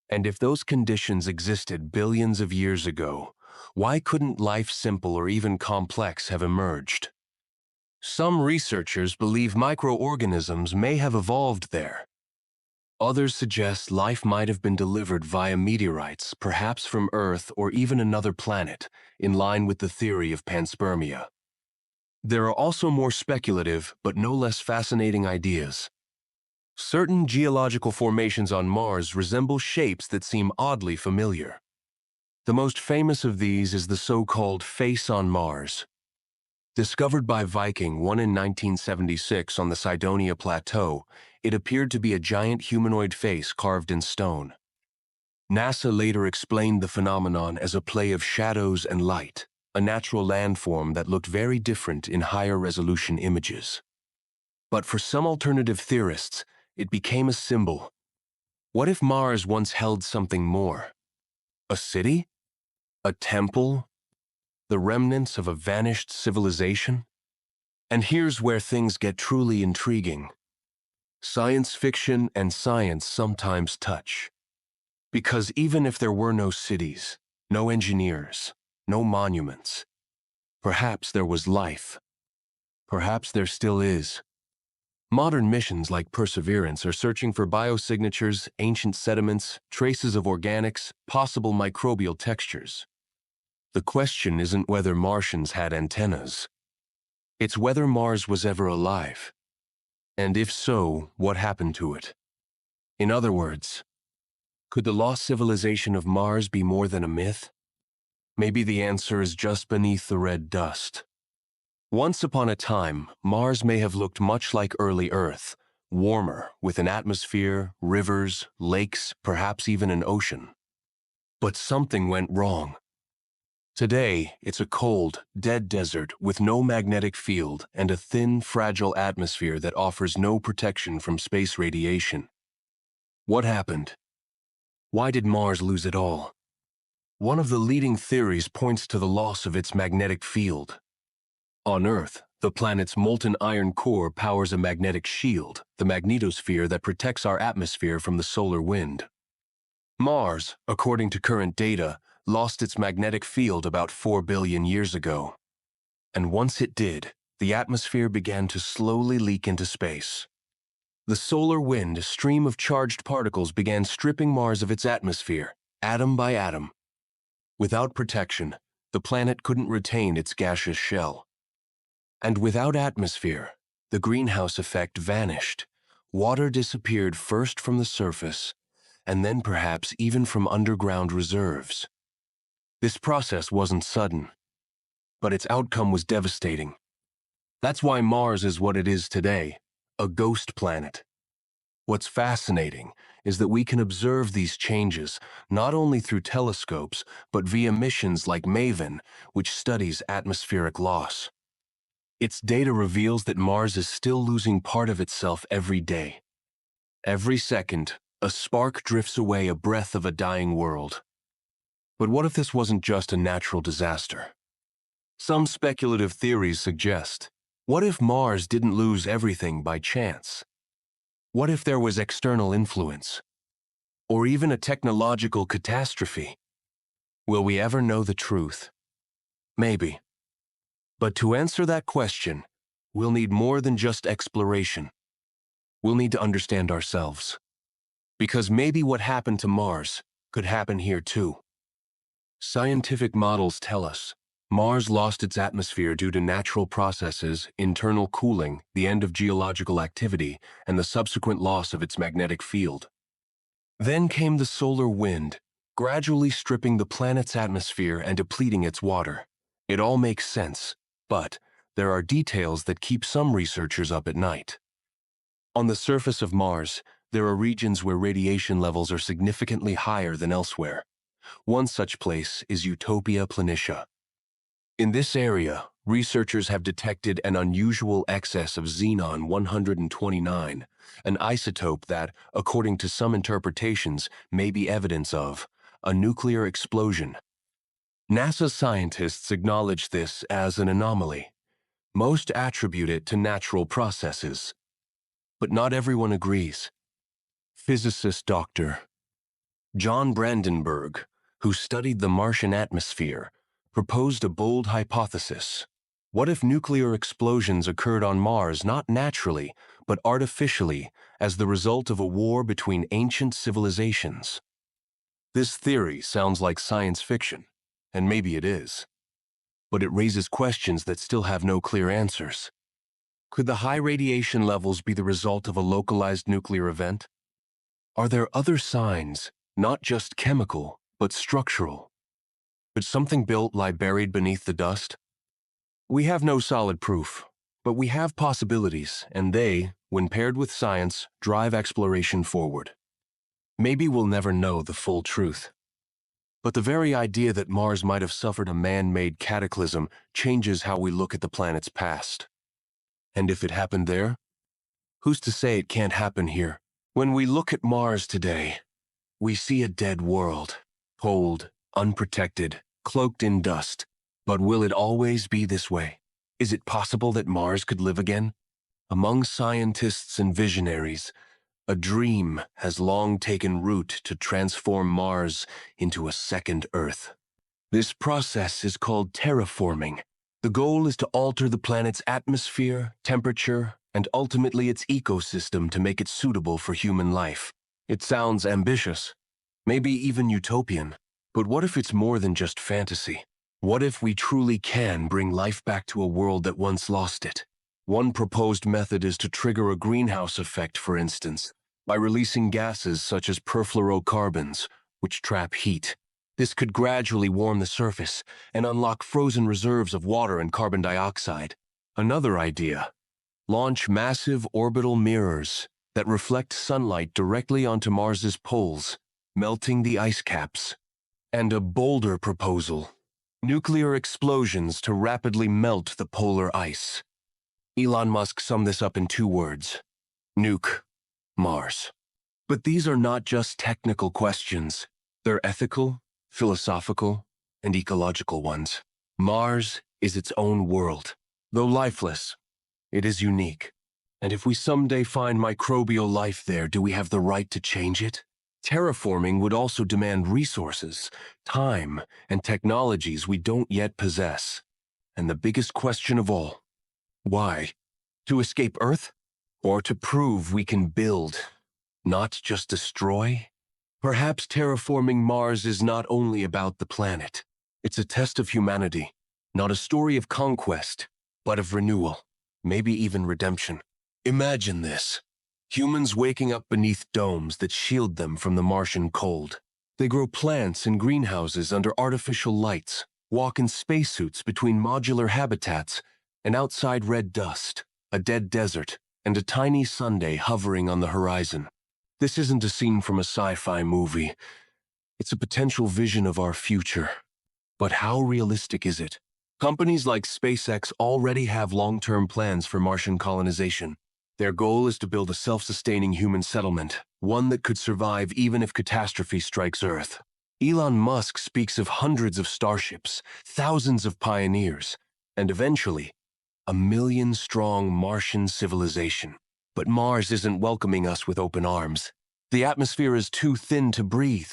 Speaker 1: And if those conditions existed billions of years ago, why couldn't life simple or even complex have emerged? Some researchers believe microorganisms may have evolved there. Others suggest life might have been delivered via meteorites, perhaps from Earth or even another planet, in line with the theory of panspermia. There are also more speculative, but no less fascinating ideas. Certain geological formations on Mars resemble shapes that seem oddly familiar. The most famous of these is the so-called face on Mars. Discovered by Viking 1 in 1976 on the Cydonia Plateau, it appeared to be a giant humanoid face carved in stone. NASA later explained the phenomenon as a play of shadows and light, a natural landform that looked very different in higher resolution images. But for some alternative theorists, it became a symbol. What if Mars once held something more? A city? A temple? The remnants of a vanished civilization? And here's where things get truly intriguing. Science fiction and science sometimes touch. Because even if there were no cities, no engineers, no monuments, perhaps there was life. Perhaps there still is. Modern missions like Perseverance are searching for biosignatures, ancient sediments, traces of organics, possible microbial textures. The question isn't whether Martians had antennas. It's whether Mars was ever alive. And if so, what happened to it? In other words, could the lost civilization of Mars be more than a myth? Maybe the answer is just beneath the red dust. Once upon a time, Mars may have looked much like early Earth, warmer, with an atmosphere, rivers, lakes, perhaps even an ocean. But something went wrong. Today, it's a cold, dead desert with no magnetic field and a thin, fragile atmosphere that offers no protection from space radiation. What happened? Why did Mars lose it all? One of the leading theories points to the loss of its magnetic field. On Earth, the planet's molten iron core powers a magnetic shield, the magnetosphere that protects our atmosphere from the solar wind. Mars, according to current data, lost its magnetic field about 4 billion years ago. And once it did, the atmosphere began to slowly leak into space. The solar wind, a stream of charged particles, began stripping Mars of its atmosphere, atom by atom. Without protection, the planet couldn't retain its gaseous shell. And without atmosphere, the greenhouse effect vanished, water disappeared first from the surface and then perhaps even from underground reserves. This process wasn't sudden, but its outcome was devastating. That's why Mars is what it is today, a ghost planet. What's fascinating is that we can observe these changes not only through telescopes, but via missions like MAVEN, which studies atmospheric loss. Its data reveals that Mars is still losing part of itself every day. Every second, a spark drifts away, a breath of a dying world. But what if this wasn't just a natural disaster? Some speculative theories suggest, what if Mars didn't lose everything by chance? What if there was external influence? Or even a technological catastrophe? Will we ever know the truth? Maybe. But to answer that question, we'll need more than just exploration. We'll need to understand ourselves. Because maybe what happened to Mars could happen here too. Scientific models tell us Mars lost its atmosphere due to natural processes, internal cooling, the end of geological activity, and the subsequent loss of its magnetic field. Then came the solar wind, gradually stripping the planet's atmosphere and depleting its water. It all makes sense, but there are details that keep some researchers up at night. On the surface of Mars, there are regions where radiation levels are significantly higher than elsewhere. One such place is Utopia Planitia. In this area, researchers have detected an unusual excess of xenon-129, an isotope that, according to some interpretations, may be evidence of a nuclear explosion. NASA scientists acknowledge this as an anomaly. Most attribute it to natural processes. But not everyone agrees. Physicist Dr. John Brandenburg, who studied the Martian atmosphere, proposed a bold hypothesis. What if nuclear explosions occurred on Mars not naturally, but artificially, as the result of a war between ancient civilizations? This theory sounds like science fiction, and maybe it is. But it raises questions that still have no clear answers. Could the high radiation levels be the result of a localized nuclear event? Are there other signs, not just chemical, but structural? Could something built lie buried beneath the dust? We have no solid proof, but we have possibilities, and they, when paired with science, drive exploration forward. Maybe we'll never know the full truth. But the very idea that Mars might have suffered a man-made cataclysm changes how we look at the planet's past. And if it happened there, who's to say it can't happen here? When we look at Mars today, we see a dead world, cold, unprotected, cloaked in dust. But will it always be this way? Is it possible that Mars could live again? Among scientists and visionaries, a dream has long taken root to transform Mars into a second Earth. This process is called terraforming. The goal is to alter the planet's atmosphere, temperature, and ultimately its ecosystem to make it suitable for human life. It sounds ambitious, maybe even utopian. But what if it's more than just fantasy? What if we truly can bring life back to a world that once lost it? One proposed method is to trigger a greenhouse effect, for instance, by releasing gases such as perfluorocarbons, which trap heat. This could gradually warm the surface and unlock frozen reserves of water and carbon dioxide. Another idea: launch massive orbital mirrors that reflect sunlight directly onto Mars's poles, melting the ice caps. And a bolder proposal: nuclear explosions to rapidly melt the polar ice. Elon Musk summed this up in 2 words: nuke Mars. But these are not just technical questions. They're ethical, philosophical, and ecological ones. Mars is its own world. Though lifeless, it is unique. And if we someday find microbial life there, do we have the right to change it? Terraforming would also demand resources, time, and technologies we don't yet possess. And the biggest question of all: why? To escape Earth? Or to prove we can build, not just destroy? Perhaps terraforming Mars is not only about the planet. It's a test of humanity, not a story of conquest, but of renewal, maybe even redemption. Imagine this: Humans waking up beneath domes that shield them from the Martian cold. They grow plants in greenhouses under artificial lights, walk in spacesuits between modular habitats, and outside red dust, a dead desert, and a tiny Sunday hovering on the horizon. This isn't a scene from a sci-fi movie. It's a potential vision of our future. But how realistic is it? Companies like SpaceX already have long-term plans for Martian colonization. Their goal is to build a self-sustaining human settlement, one that could survive even if catastrophe strikes Earth. Elon Musk speaks of hundreds of starships, thousands of pioneers, and eventually, a million-strong Martian civilization. But Mars isn't welcoming us with open arms. The atmosphere is too thin to breathe.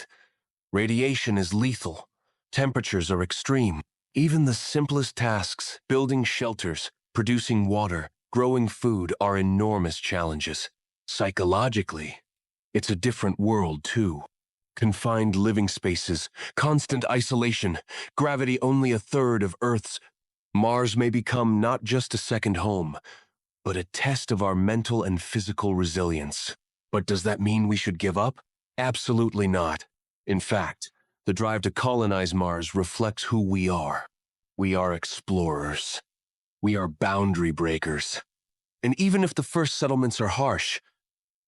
Speaker 1: Radiation is lethal. Temperatures are extreme. Even the simplest tasks, building shelters, producing water, growing food, are enormous challenges. Psychologically, it's a different world too. Confined living spaces, constant isolation, gravity only a third of Earth's. Mars may become not just a second home, but a test of our mental and physical resilience. But does that mean we should give up? Absolutely not. In fact, the drive to colonize Mars reflects who we are. We are explorers. We are boundary breakers. And even if the first settlements are harsh,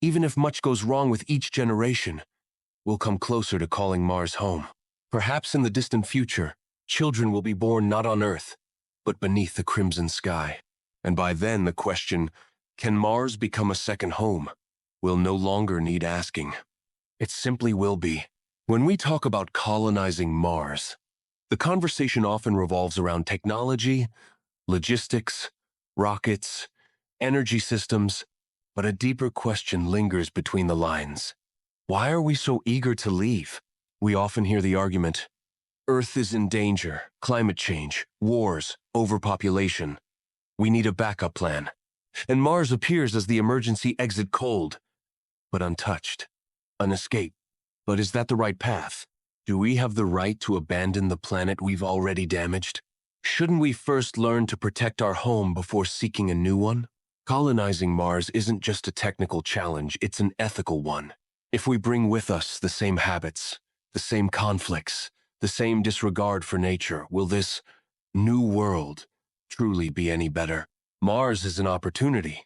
Speaker 1: even if much goes wrong with each generation, we'll come closer to calling Mars home. Perhaps in the distant future, children will be born not on Earth, but beneath the crimson sky. And by then the question, can Mars become a second home, will no longer need asking. It simply will be. When we talk about colonizing Mars, the conversation often revolves around technology, logistics, rockets, energy systems, but a deeper question lingers between the lines. Why are we so eager to leave? We often hear the argument, Earth is in danger, climate change, wars, overpopulation. We need a backup plan. And Mars appears as the emergency exit, cold, but untouched, an escape. But is that the right path? Do we have the right to abandon the planet we've already damaged? Shouldn't we first learn to protect our home before seeking a new one? Colonizing Mars isn't just a technical challenge, it's an ethical one. If we bring with us the same habits, the same conflicts, the same disregard for nature, will this new world truly be any better? Mars is an opportunity,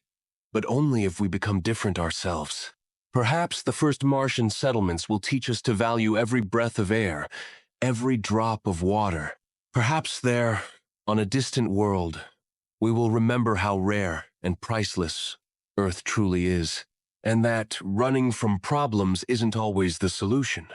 Speaker 1: but only if we become different ourselves. Perhaps the first Martian settlements will teach us to value every breath of air, every drop of water. Perhaps there, on a distant world, we will remember how rare and priceless Earth truly is, and that running from problems isn't always the solution.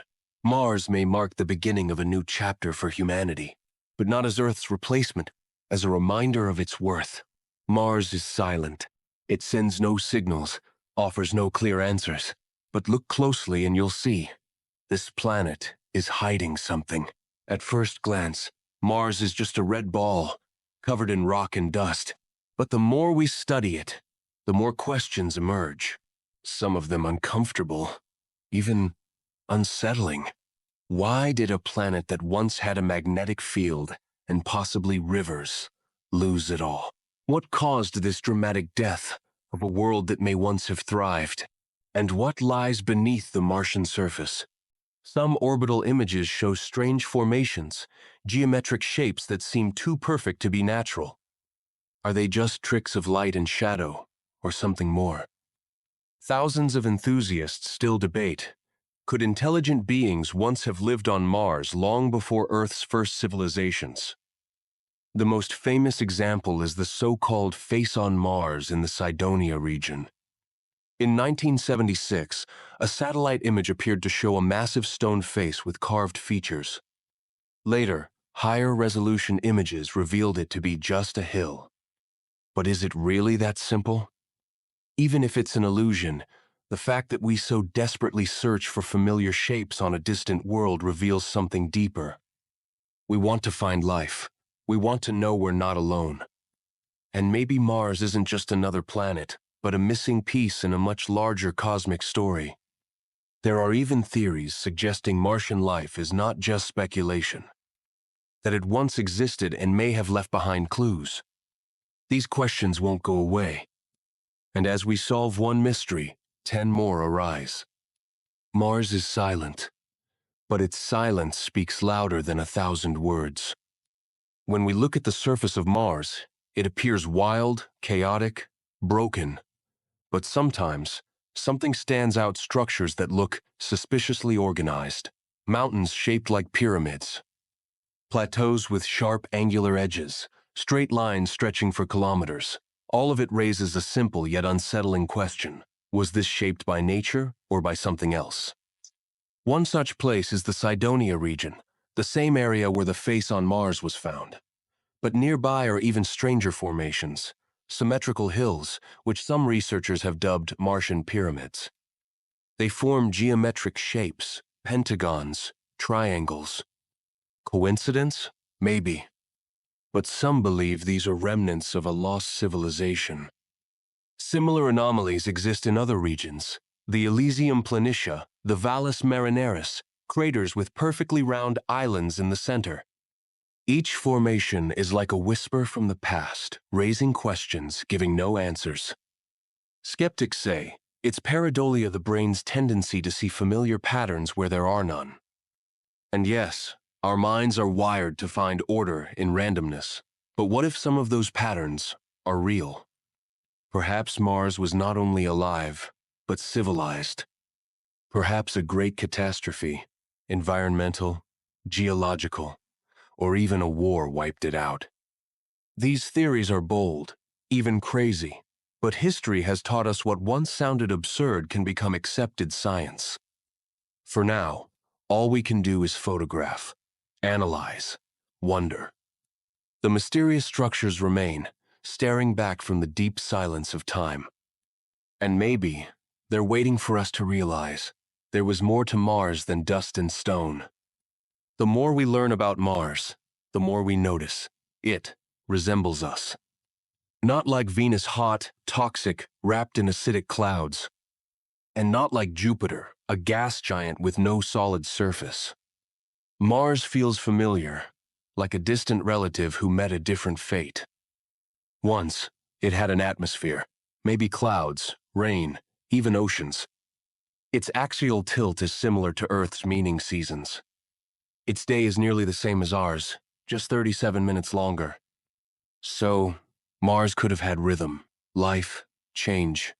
Speaker 1: Mars may mark the beginning of a new chapter for humanity, but not as Earth's replacement, as a reminder of its worth. Mars is silent. It sends no signals, offers no clear answers. But look closely and you'll see. This planet is hiding something. At first glance, Mars is just a red ball, covered in rock and dust. But the more we study it, the more questions emerge. Some of them uncomfortable, even unsettling. Why did a planet that once had a magnetic field and possibly rivers lose it all? What caused this dramatic death of a world that may once have thrived? And what lies beneath the Martian surface? Some orbital images show strange formations, geometric shapes that seem too perfect to be natural. Are they just tricks of light and shadow, or something more? Thousands of enthusiasts still debate. Could intelligent beings once have lived on Mars long before Earth's first civilizations? The most famous example is the so-called face on Mars in the Cydonia region. In 1976, a satellite image appeared to show a massive stone face with carved features. Later, higher resolution images revealed it to be just a hill. But is it really that simple? Even if it's an illusion, the fact that we so desperately search for familiar shapes on a distant world reveals something deeper. We want to find life. We want to know we're not alone. And maybe Mars isn't just another planet, but a missing piece in a much larger cosmic story. There are even theories suggesting Martian life is not just speculation, that it once existed and may have left behind clues. These questions won't go away. And as we solve one mystery, 10 more arise. Mars is silent, but its silence speaks louder than 1,000 words. When we look at the surface of Mars, it appears wild, chaotic, broken. But sometimes, something stands out: structures that look suspiciously organized, mountains shaped like pyramids, plateaus with sharp angular edges, straight lines stretching for kilometers. All of it raises a simple yet unsettling question. Was this shaped by nature or by something else? One such place is the Cydonia region, the same area where the face on Mars was found. But nearby are even stranger formations, symmetrical hills, which some researchers have dubbed Martian pyramids. They form geometric shapes, pentagons, triangles. Coincidence? Maybe. But some believe these are remnants of a lost civilization. Similar anomalies exist in other regions: the Elysium Planitia, the Valles Marineris, craters with perfectly round islands in the center. Each formation is like a whisper from the past, raising questions, giving no answers. Skeptics say it's pareidolia, the brain's tendency to see familiar patterns where there are none. And yes, our minds are wired to find order in randomness. But what if some of those patterns are real? Perhaps Mars was not only alive, but civilized. Perhaps a great catastrophe, environmental, geological, or even a war wiped it out. These theories are bold, even crazy, but history has taught us what once sounded absurd can become accepted science. For now, all we can do is photograph, analyze, wonder. The mysterious structures remain, staring back from the deep silence of time. And maybe they're waiting for us to realize there was more to Mars than dust and stone. The more we learn about Mars, the more we notice it resembles us. Not like Venus, hot, toxic, wrapped in acidic clouds. And not like Jupiter, a gas giant with no solid surface. Mars feels familiar, like a distant relative who met a different fate. Once, it had an atmosphere, maybe clouds, rain, even oceans. Its axial tilt is similar to Earth's meaning seasons. Its day is nearly the same as ours, just 37 minutes longer. So, Mars could have had rhythm, life, change.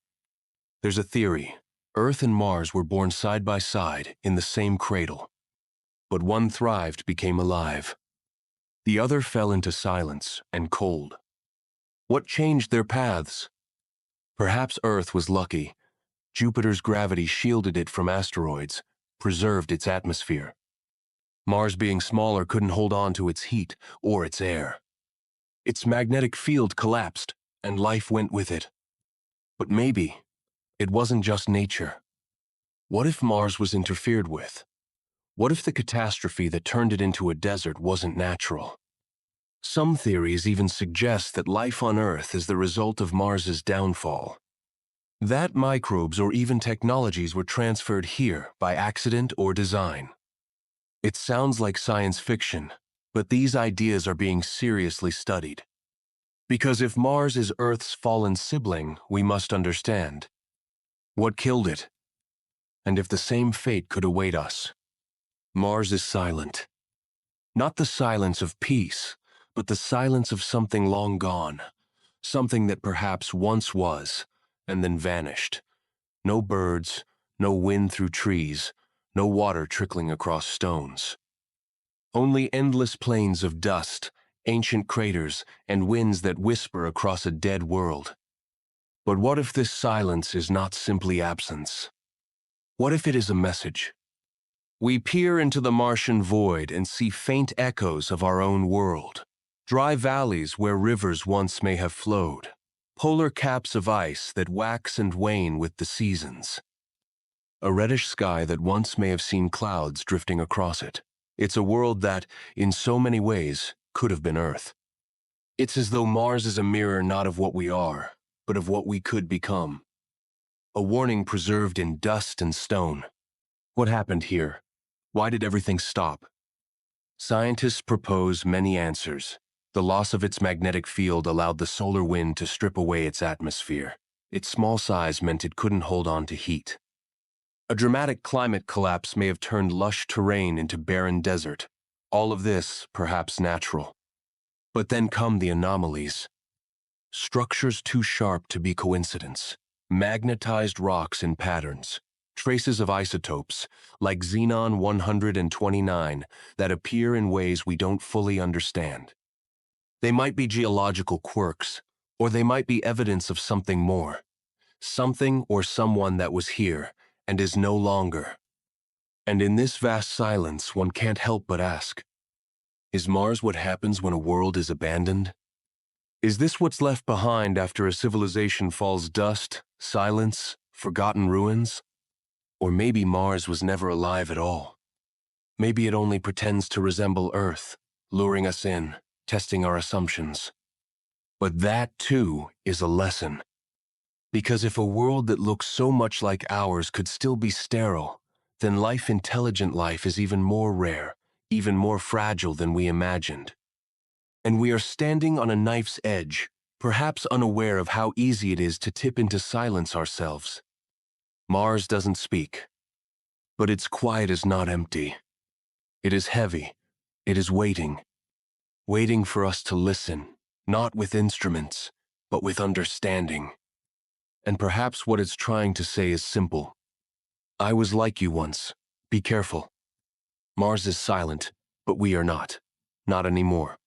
Speaker 1: There's a theory: Earth and Mars were born side by side in the same cradle. But one thrived, became alive. The other fell into silence and cold. What changed their paths? Perhaps Earth was lucky. Jupiter's gravity shielded it from asteroids, preserved its atmosphere. Mars, being smaller, couldn't hold on to its heat or its air. Its magnetic field collapsed, and life went with it. But maybe it wasn't just nature. What if Mars was interfered with? What if the catastrophe that turned it into a desert wasn't natural? Some theories even suggest that life on Earth is the result of Mars's downfall. That microbes or even technologies were transferred here by accident or design. It sounds like science fiction, but these ideas are being seriously studied. Because if Mars is Earth's fallen sibling, we must understand what killed it, and if the same fate could await us. Mars is silent. Not the silence of peace, but the silence of something long gone, something that perhaps once was, and then vanished. No birds, no wind through trees, no water trickling across stones. Only endless plains of dust, ancient craters, and winds that whisper across a dead world. But what if this silence is not simply absence? What if it is a message? We peer into the Martian void and see faint echoes of our own world. Dry valleys where rivers once may have flowed. Polar caps of ice that wax and wane with the seasons. A reddish sky that once may have seen clouds drifting across it. It's a world that, in so many ways, could have been Earth. It's as though Mars is a mirror not of what we are, but of what we could become. A warning preserved in dust and stone. What happened here? Why did everything stop? Scientists propose many answers. The loss of its magnetic field allowed the solar wind to strip away its atmosphere. Its small size meant it couldn't hold on to heat. A dramatic climate collapse may have turned lush terrain into barren desert. All of this, perhaps natural. But then come the anomalies. Structures too sharp to be coincidence. Magnetized rocks in patterns. Traces of isotopes, like xenon 129, that appear in ways we don't fully understand. They might be geological quirks, or they might be evidence of something more. Something or someone that was here and is no longer. And in this vast silence, one can't help but ask, is Mars what happens when a world is abandoned? Is this what's left behind after a civilization falls dust, silence, forgotten ruins? Or maybe Mars was never alive at all. Maybe it only pretends to resemble Earth, luring us in, testing our assumptions. But that, too, is a lesson. Because if a world that looks so much like ours could still be sterile, then intelligent life is even more rare, even more fragile than we imagined. And we are standing on a knife's edge, perhaps unaware of how easy it is to tip into silence ourselves. Mars doesn't speak, but its quiet is not empty. It is heavy. It is waiting. Waiting for us to listen, not with instruments, but with understanding. And perhaps what it's trying to say is simple. I was like you once. Be careful. Mars is silent, but we are not. Not anymore.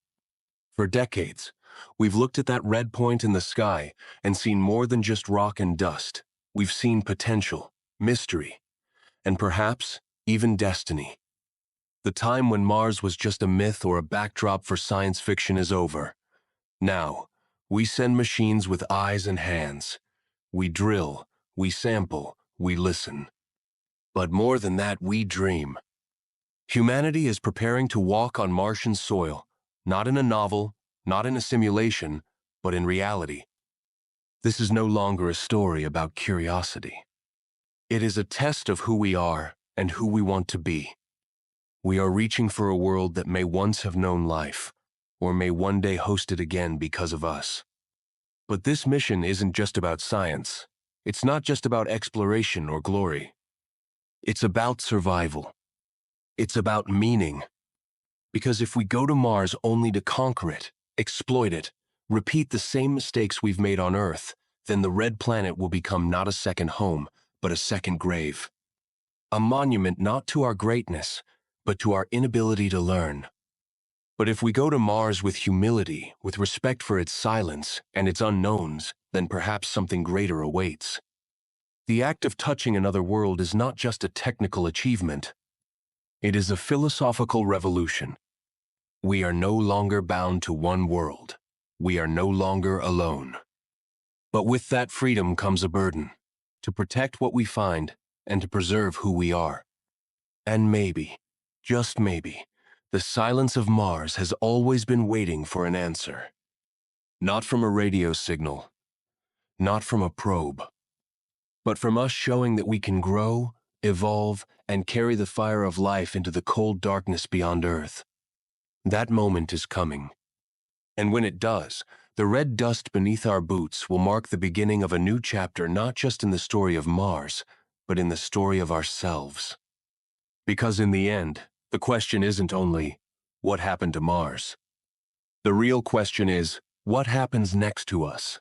Speaker 1: For decades, we've looked at that red point in the sky and seen more than just rock and dust. We've seen potential, mystery, and perhaps even destiny. The time when Mars was just a myth or a backdrop for science fiction is over. Now, we send machines with eyes and hands. We drill, we sample, we listen. But more than that, we dream. Humanity is preparing to walk on Martian soil, not in a novel, not in a simulation, but in reality. This is no longer a story about curiosity. It is a test of who we are and who we want to be. We are reaching for a world that may once have known life, or may one day host it again because of us. But this mission isn't just about science. It's not just about exploration or glory. It's about survival. It's about meaning. Because if we go to Mars only to conquer it, exploit it, repeat the same mistakes we've made on Earth, then the red planet will become not a second home, but a second grave. A monument not to our greatness, but to our inability to learn. But if we go to Mars with humility, with respect for its silence and its unknowns, then perhaps something greater awaits. The act of touching another world is not just a technical achievement. It is a philosophical revolution. We are no longer bound to one world. We are no longer alone. But with that freedom comes a burden, to protect what we find and to preserve who we are. And maybe, just maybe, the silence of Mars has always been waiting for an answer. Not from a radio signal, not from a probe, but from us showing that we can grow, evolve, and carry the fire of life into the cold darkness beyond Earth. That moment is coming. And when it does, the red dust beneath our boots will mark the beginning of a new chapter not just in the story of Mars, but in the story of ourselves. Because in the end, the question isn't only, what happened to Mars? The real question is, what happens next to us?